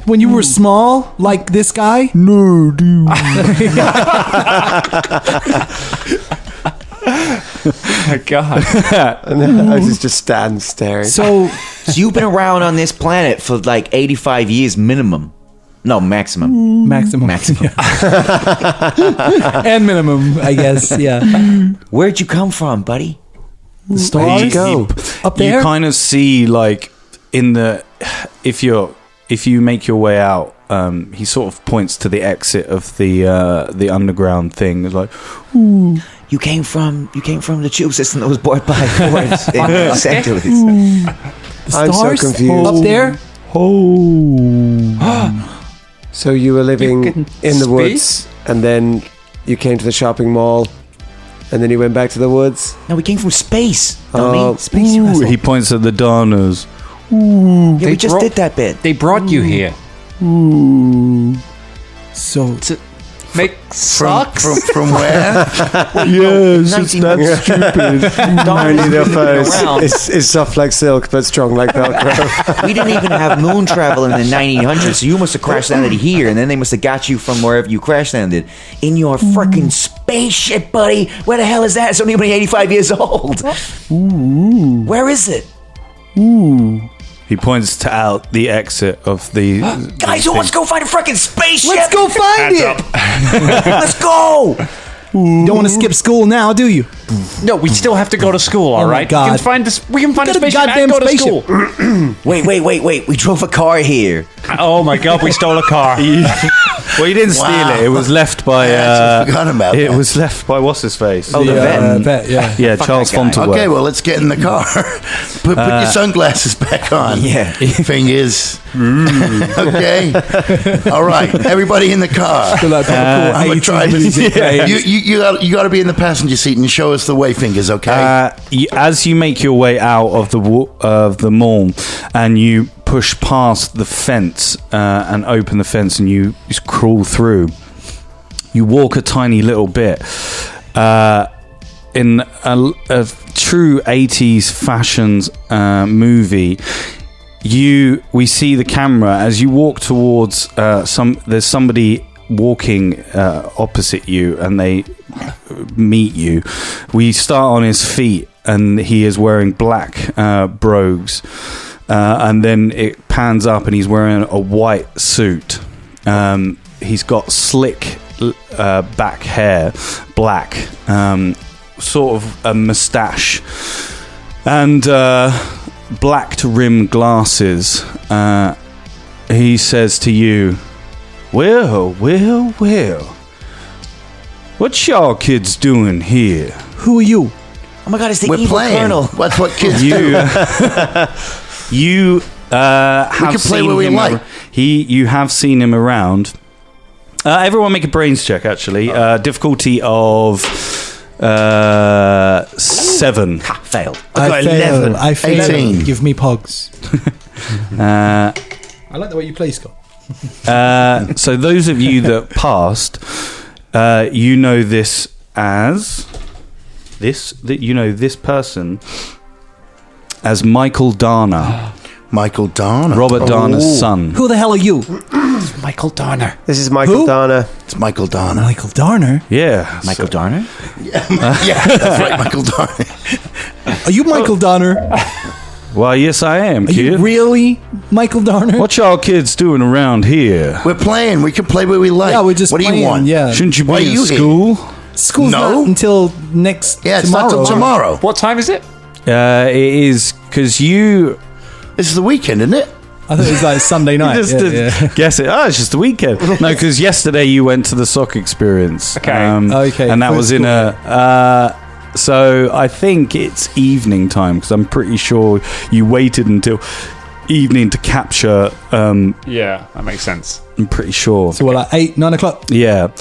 When you were small, like this guy. No, dude. Oh my God. And I just stand staring. So So you've been around on this planet for like 85 years minimum. No, maximum. maximum, Maximum. and minimum, I guess. Yeah. Where'd you come from, buddy? The stars go? up there. You kind of see like in the if you make your way out, he sort of points to the exit of the underground thing. It's like, You came from the tube system that was bought by Ford in St. Louis. the I'm so stars confused. up there. So you were living You can in the speak? woods, and then you came to the shopping mall, And then he went back to the woods. No, we came from space, dummy. Oh, Space Ooh, vessel. he points at the Darners. Yeah, we just did that bit. They brought you here. So Make socks? From where? Yes, 19 that's stupid. Only their foes. around. It's soft like silk, but strong like Velcro. We didn't even have moon travel in the 1900s, so you must have crash landed here, and then they must have got you from wherever you crash landed in your freaking spaceship, buddy. Where the hell is that? It's only 85 years old. Where is it? He points out the exit of the. Guys, who wants to go find a freaking spaceship? let's go find Hands it. up. Let's go. You don't want to skip school now, do you? No, we still have to go to school, all my right? God. We can find this. We can find a Get a spaceship goddamn and go to spaceship. school. Wait. We drove a car here. Oh my God, we stole a car. Well, he didn't steal it. It was left by. I actually forgot about it that. was left by what's his face? Oh, the vet. vet, yeah. Yeah, Charles that guy. Fonterworth. Okay, well, let's get in the car. Put your sunglasses back on. Yeah. Fingers. Okay. All right. Everybody in the car. Feel like proper cool I'm gonna 80s try. music playing. You got to be in the passenger seat and show us the way. Fingers, okay? As you make your way out of the mall, and you push past the fence and open the fence, and you just crawl through. You walk a tiny little bit. In a true 80s fashions movie, we see the camera as you walk towards there's somebody walking opposite you, and they meet you. We start on his feet, and he is wearing black brogues, and then it pans up, and he's wearing a white suit. He's got slick back hair, black, sort of a moustache, and black to rim glasses. He says to you, well, what y'all kids doing here? Who are you? Oh my God, it's the We're evil playing. colonel. That's what kids You, do. you have can play seen where we him. like. You have seen him around. Everyone, make a brains check. Actually, difficulty of 7. Ha, failed. I fail. 18. Give me pogs. I like the way you play, Scott. So those of you that passed, you know this as this person as Michael Darner, Michael Darner. Robert Darner's son. Who the hell are you? Michael Darner. This is Michael Who? Darner. It's Michael Darner. Michael Darner. Yeah, Michael Darner? Yeah, that's right, Michael Darner. Are you Michael Darner? Well, yes, I am, Are you kid. really Michael Darner? What y'all kids doing around here? We're playing. We can play where we like. Yeah, we're just What do you playing, want? yeah. Shouldn't you Why be are in you here? school? School's No. not until next Yeah, it's tomorrow. not till tomorrow. What time is it? It is because you This is the weekend, isn't it? I thought it was like Sunday night. just guess it. Oh, it's just the weekend. No, because yesterday you went to the sock experience. Okay. Okay, and that for was in school. a. So I think it's evening time because I'm pretty sure you waited until evening to capture. Yeah, that makes sense. I'm pretty sure. So we're like 8, 9 o'clock. Yeah,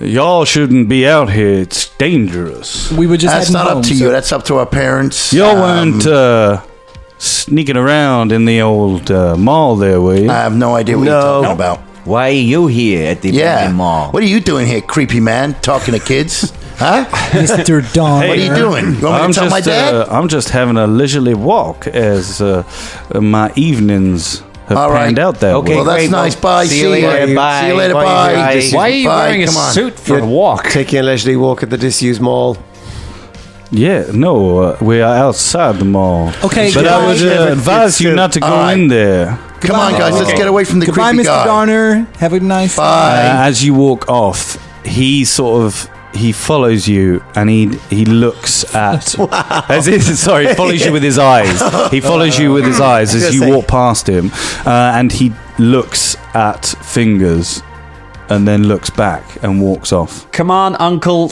y'all shouldn't be out here. It's dangerous. We were just That's heading not home, up to so- you. That's up to our parents. Y'all weren't sneaking around in the old mall there, were you? I have no idea what you're talking about. Why are you here at the Yeah. Abandoned Mall? What are you doing here, creepy man? Talking to kids? Huh? Mr. Don. What are you doing? You want me to tell my dad? I'm just having a leisurely walk as my evenings have All right. panned out that Okay. way. Well, that's great. nice. Bye. See you later. Bye. See you later. Bye. Bye. Bye. Why are you Bye. wearing a Come on. suit for a walk? Taking a leisurely walk at the disused mall. Yeah, no, we are outside the mall. Okay, but I would goodbye. advise you not to go All right. in there. Come on, guys. Let's Okay. get away from the Goodbye, creepy Mr. guy. Darner. Have a nice Bye. As you walk off, he follows you and he looks at follows you with his eyes. He follows you with his eyes as you walk past him, and he looks at Fingers and then looks back and walks off. Come on, Uncle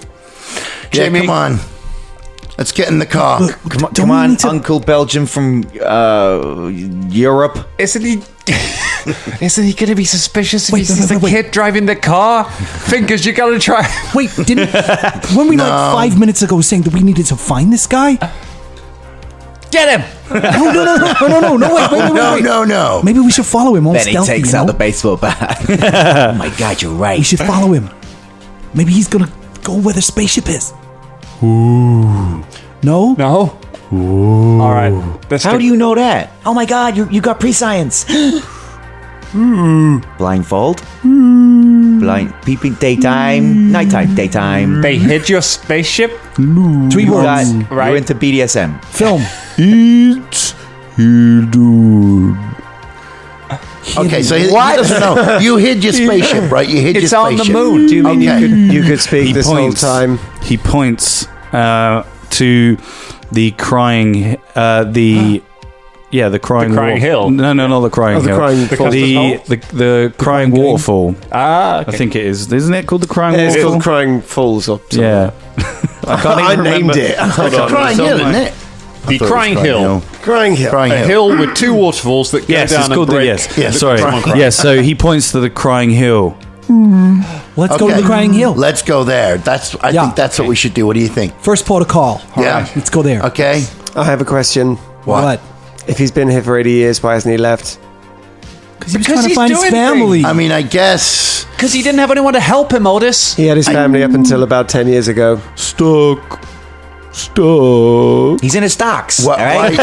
Yeah, Jimmy. come on. Let's get in the car. Come on, we need to- Uncle Belgium from Europe. Isn't he Isn't he going to be suspicious if Wait, he sees the wait. kid driving the car? Fingers, you got to try. Wait, didn't when we like 5 minutes ago saying that we needed to find this guy? Get him! No, wait. No. Maybe we should follow him all Then he stealthy, takes you know? out the baseball bat. Oh my god, you're We right. should follow him. Maybe he's gonna go where the spaceship is. Ooh. No? No? All right. How do you know that? Oh my god, you got pre-science. Blindfold. Blind peeping daytime, nighttime, daytime. They hid your spaceship? 3 You words. got, Right. You're into BDSM. Film. Okay, so he doesn't know. You hid your spaceship, right? You hid It's your on the spaceship. moon. Do you mean Okay. you could speak this whole time? He points to the crying, the crying, The crying hill? No, not the crying the hill. crying the, fall. the crying waterfall. Ah, okay. I think it is. Isn't it called the crying It's waterfall? called Crying Falls or something. Yeah. I can't I even named remember. it. Hold on. Crying Hill, isn't it? The Crying Hill. Crying Hill. Crying A Hill. hill with 2 waterfalls that go Yes, down it's and called the break. yes. Sorry. Crying Hill. Yes, so he points to the crying hill. Let's go to the Crying Hill. Let's go there. I think that's what we should do. What do you think? First port of call. Yeah. Let's go there. Okay. I have a question. What? If he's been here for 80 years, why hasn't he left? Because he was Because trying to he's find his doing family. I mean, I guess. Because he didn't have anyone to help him, Otis. He had his family up until about 10 years ago. Stuck. He's in his stocks. What- all right? why- He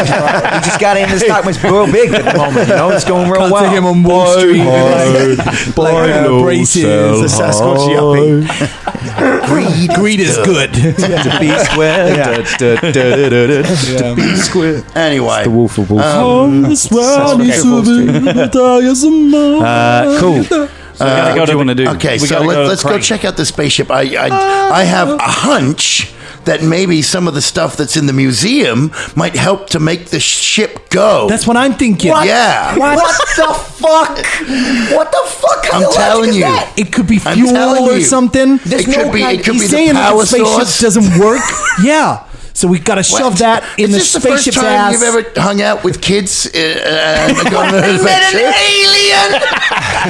just got in the stock. It's real big at the moment. You know, it's going real Can't well. take him on Wall Street. Buy low, braces. sell The Sasquatch high. Greed is good. To be square. To be square. Anyway. The Wolf of Wall Street. Cool. What do you want to do? Okay, We so gotta go to let's go Crying. check out the spaceship. I have a hunch that maybe some of the stuff that's in the museum might help to make the ship go. That's what I'm thinking. Yeah. What the fuck? What the fuck? I'm telling you. It could be I'm fuel telling or you. something. It could be He's the saying that power the spaceship source. doesn't work. Yeah. So we got to shove that in Is the this the first spaceship's time ass. you've ever hung out with kids and gone on an adventure? Alien?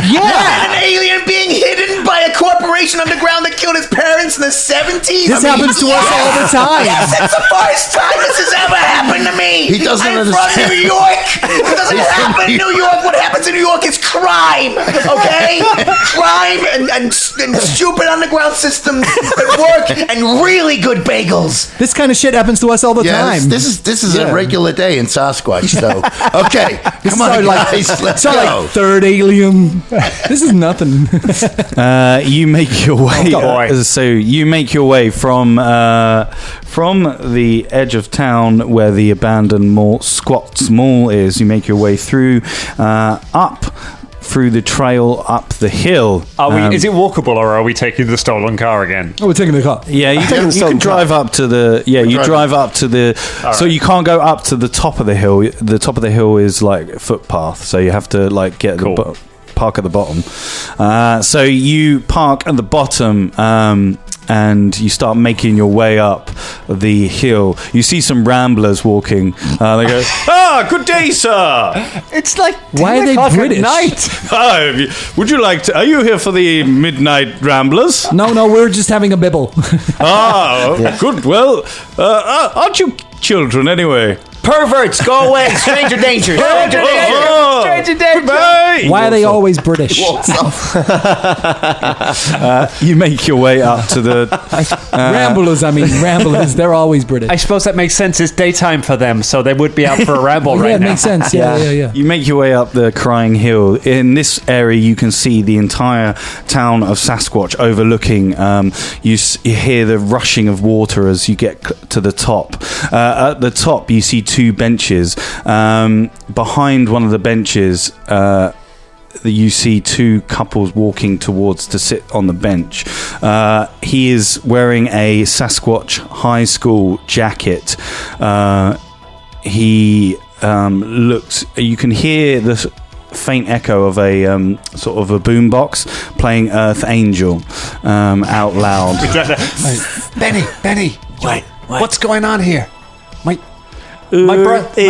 Yeah. An alien being hidden by a corporation underground that killed his parents in the 70s? This happens to us all the time. Yes, it's the first time this has ever happened to me. He doesn't I'm understand. from New York. It doesn't happen in New York. What happens in New York is crime, okay? Crime and stupid underground systems that work and really good bagels. This kind of shit happens to us all the Yeah, time. this is Yeah. a regular day in Sasquatch. So okay, come on, guys, let's so go. like third alien. This is nothing. You make your way. boy. So you make your way from the edge of town where the abandoned Squat's Mall is. You make your way through, up through the trail, up the hill. Is it walkable, or are we taking the stolen car again? Oh, we're taking the car. Yeah, you can drive up to the. Yeah, you drive up to the. So you can't go up to the top of the hill. The top of the hill is like a footpath, so you have to like get Cool. park at the bottom. So you park at the bottom. And you start making your way up the hill. You see some ramblers walking. They go, good day, sir. It's like Why are they British? Would you like to? Are you here for the midnight ramblers? No, we're just having a bibble. Good. Well, aren't you children anyway? Perverts, go away. Stranger danger. Stranger danger. Stranger danger. Goodbye. Why are they always British? You make your way up to the. Ramblers, ramblers. They're always British. I suppose that makes sense. It's daytime for them, so they would be out for a ramble yeah, right it now. makes sense. Yeah. You make your way up the Crying Hill. In this area, you can see the entire town of Sasquatch overlooking. You hear the rushing of water as you get to the top. At the top, you see 2 benches. Behind one of the benches, you see 2 couples walking towards to sit on the bench. He is wearing a Sasquatch High School jacket. He looks. You can hear the faint echo of a sort of a boombox playing Earth Angel out loud. Benny, What? what's going on here? My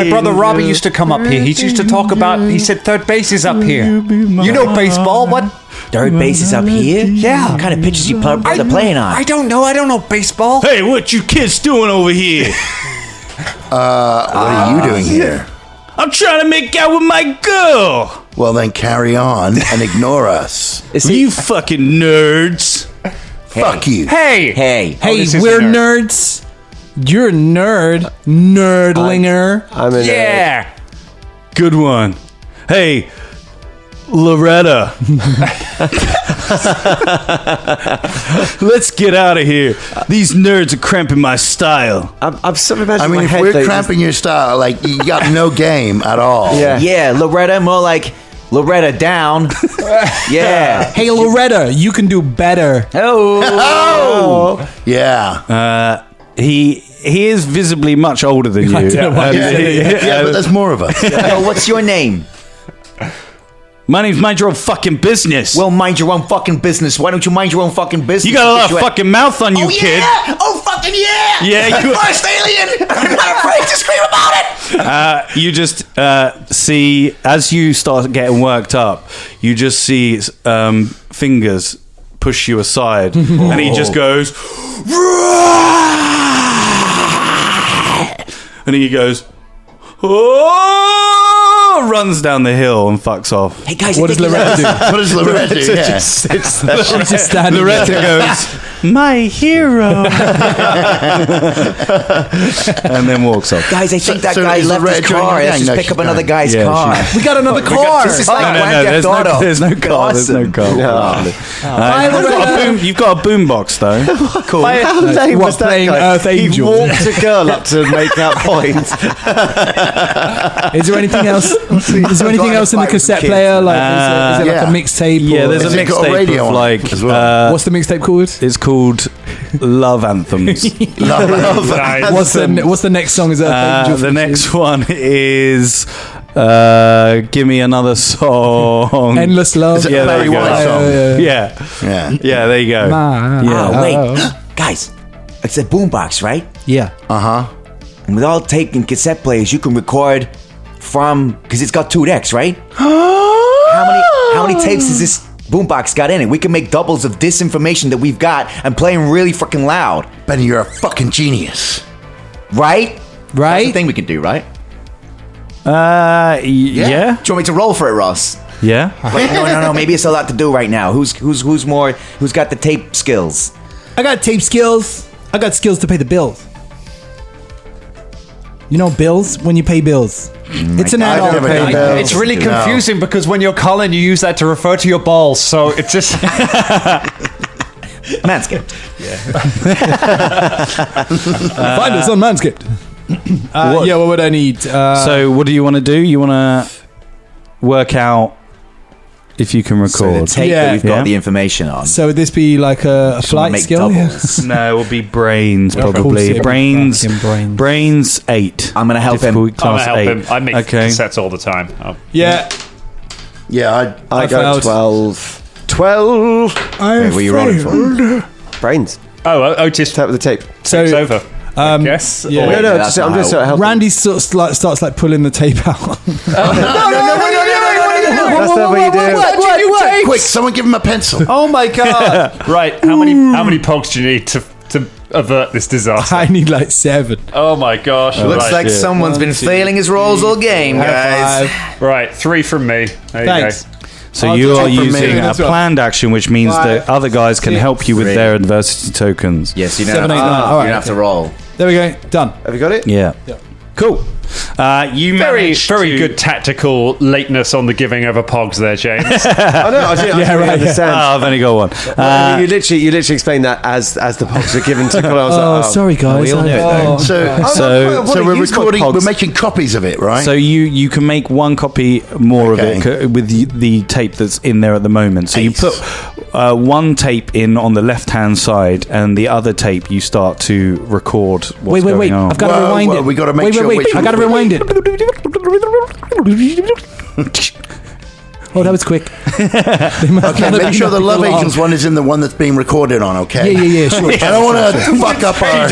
brother Robbie used to come up here. He used to talk about. He said third base is up here. You know baseball? What? Third base is up here? Yeah. What kind of pitches you brother playing on? I don't know. I don't know baseball. Hey, what you kids doing over here? What are you doing here? I'm trying to make out with my girl. Well, then carry on and ignore us. You fucking nerds. Fuck you. Hey. Hey. Hey, this is we're a nerd. nerds. You're a nerd. Nerdlinger. I'm a nerd. Yeah. Good one. Hey, Loretta. Let's get out of here. These nerds are cramping my style. I'm sort of I imagining mean, my if head we're that- cramping your style, like, you got no game at all. Yeah. Yeah, Loretta, more like Loretta down. Yeah. Hey, Loretta, you can do better. Oh. Yeah. He is visibly much older than you. don't know why you said it. Yeah, but there's more of us. Yo, what's your name? My name's Mind Your Own Fucking Business. Well, mind your own fucking business. Why don't you mind your own fucking business? you got a lot Get of fucking mouth on you, Oh, kid. yeah! Oh, fucking yeah! Yeah, you- First alien! I'm not afraid to scream about it! You just see, as you start getting worked up, you just see fingers push you aside, and he just goes, and he goes, oh, runs down the hill and fucks off. Hey, guys, What does Loretta do? What does Loretta do? Yeah. She's just standing Loretta there. goes, my hero, and then walks off. Guys, I think that so guy is left Loretta his joining car. your Let's gang? just No, pick she's up another not. guy's Yeah, car. We got another car. This is like No, Grand Theft there's Auto. there's no car. There's no car. You've got a boombox though. Cool. How lame What, was that playing guy? Earth Angel? He walked a girl up to make that point. Is there anything else? Is there anything else in the cassette player? Like, is there yeah. like a mixtape? Yeah, or- there's a Has it got a mixtape radio of on it like as well? What's the mixtape called? it's called Love Anthems. What's the next song? Is Earth Angel? The next one is Give Me Another Song. Endless Love. Is it Yeah, a there Barry you go. White song? Yeah. Yeah. Yeah, there you go. Yeah. Oh, wait. Guys, it's a boombox, right? Yeah. Uh-huh. And with all tape and cassette players, you can record from... Because it's got 2 decks, right? How many tapes has this boombox got in it? We can make doubles of this information that we've got and play them really freaking loud. Benny, you're a fucking genius. Right? That's the Right? thing we can do, right? Yeah. Do you want me to roll for it, Ross? Yeah. Like, no. Maybe it's a lot to do right now. Who's got the tape skills? I got tape skills. I got skills to pay the bills. You know bills? When you pay bills. It's an I've add-on. never done that. It's really No. confusing because when you're calling, you use that to refer to your balls. So it's just. Manscaped. Find us on Manscaped. Yeah, what would I need? So, what do you want to do? You want to work out if you can So the record? tape Yeah. that we've Yeah. got the information on. So would this be like a Just wanna flight make skill? doubles. No, it will be brains Of course probably. it'll be Brains. fucking brains. 8. I'm gonna help him. Difficulty I'm class gonna help 8. him. I make Okay. cassettes all the time. Oh. Yeah. Yeah, I got failed. 12. 12 Okay, what are you rolling for? brains. Oh, Otis Tap with the tape. So takes over. Yes. yeah. Or- No, no, that's I'm not just how- helping. Randy sort of starts like pulling the tape out. That's not what you do. quick, someone give him a pencil. Oh my god! Right. How many pogs do you need to avert this disaster? I need like 7. Oh my gosh. Looks right. like someone's been failing his rolls all game, guys. Right, 3 from me. There Thanks. you So I'll you take are from me using a as well. planned action, which means that 5, other guys can 6, help you with 3. their adversity tokens. Yes, you don't 7, 8, have to, 9. All you right, don't have to okay. roll. There we go. Done. Have you got it? Yeah. Cool. You Very, managed very to- good tactical lateness on the giving over pogs there, James. I know. I didn't really understand. Oh, I've only got one. you literally explained that as the pogs are given to Colin. I was Oh, like, sorry guys. we all knew it, though. So what we're are used recording, pogs? we're making copies of it, right? So you can make one copy more Okay. of it with the tape that's in there at the moment. So you Ace. put one tape in on the left-hand side, and the other tape you start to record what's Wait. going on. I've got to Whoa, rewind whoa, it. we gotta make wait, sure Wait, which I got to one- rewind it. Oh, that was quick. Okay, make sure the Love Agents one is in the one that's being recorded on, okay? Yeah, sure. I don't want to fuck up our...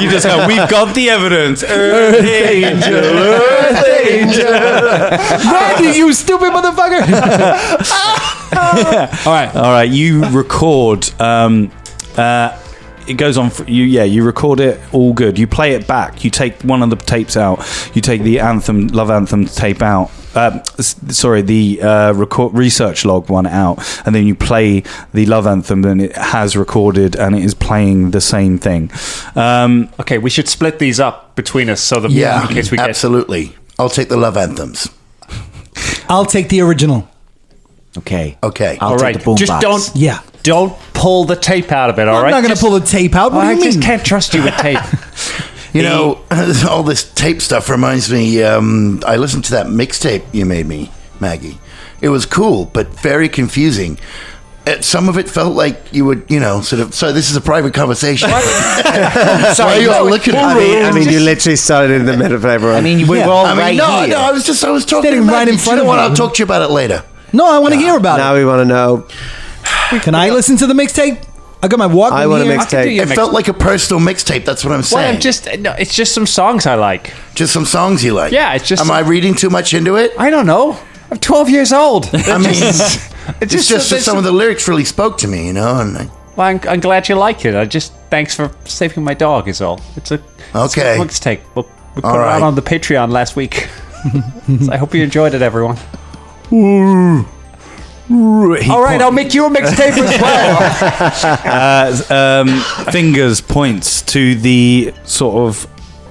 You just go, we've got the evidence. Earth Angel, Earth Angel. Maggie, you stupid motherfucker! All right. You record. It goes on. You record it. All good. You play it back. You take one of the tapes out. You take the love anthem tape out. The research log one out, and then you play the love anthem. Then it has recorded, and it is playing the same thing. Okay, we should split these up between us so that in case we get... absolutely. I'll take the Love Anthems. I'll take the original. Okay. I'll All take right, the boom just box. don't pull the tape out of it. All right, I'm not going to pull the tape out. What do you mean? I just can't trust you with tape. You know, all this tape stuff reminds me. I listened to that mixtape you made me, Maggie. It was cool, but very confusing. Some of it felt like you would, sort of. So this is a private conversation. Sorry, why are you all looking at me? I mean, you literally started in the middle of everyone. I mean, we're all right no, here. I was talking Standing to right Maggie. in front You know of what? you. I'll talk to you about it later. No, I want to hear about now it. we want to know. Can I listen to the mixtape? I got my Walkman I want a here. mixtape. It felt like a personal mixtape. That's what I'm saying. Well, it's just some songs I like. Just some songs you like. Yeah, it's just. Am I reading too much into it? I don't know. I'm 12 years old. I mean, it's just that some of the lyrics really spoke to me, and Well, I'm glad you like it. Thanks for saving my dog. Is all. It's a mixtape. We put it out on the Patreon last week. So I hope you enjoyed it, everyone. All right, I'll make you a mixtape as well. Fingers points to the sort of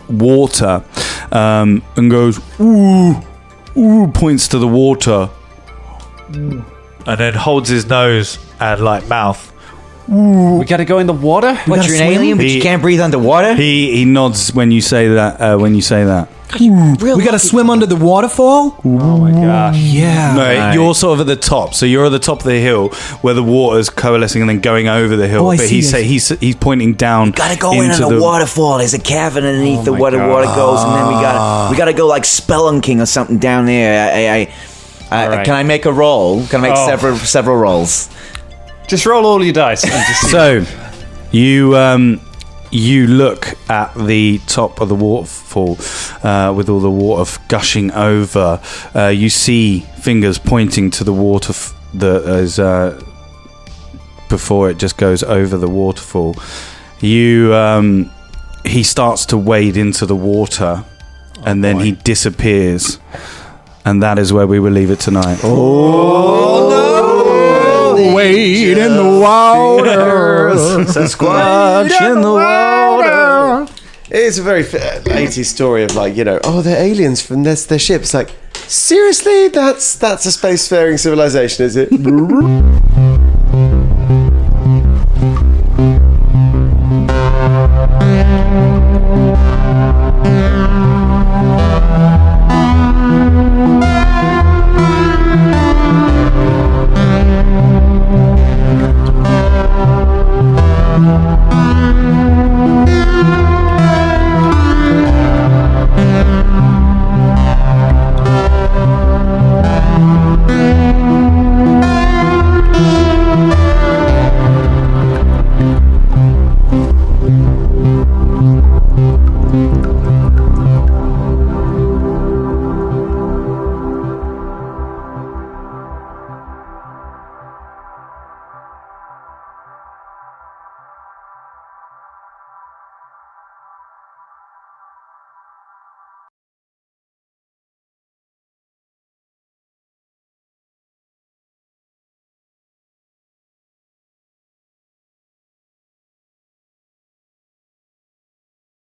water and goes, ooh, points to the water. And then holds his nose and mouth. We gotta go in the water. What, you're an alien, but you can't breathe underwater? He nods when you say that. We got to swim under the waterfall? Oh my gosh. Yeah. No, you're sort of at the top. So you're at the top of the hill where the water's coalescing and then going over the hill. Oh, I but see, he's pointing down. Gotta go into into the waterfall. There's a cavern underneath the water. God. Water goes, and then we gotta go like spelunking or something down there. Right. Can I make a roll? Can I make several rolls? Just roll all your dice. And just So you look at the top of the waterfall with all the water gushing over. You see fingers pointing to the water that is before it just goes over the waterfall. He starts to wade into the water, and then he disappears. And that is where we will leave it tonight. Wade in the water. Sasquatch in the water. It's a very 80s story of they're aliens from their ship. It's like, seriously? That's a spacefaring civilization, is it?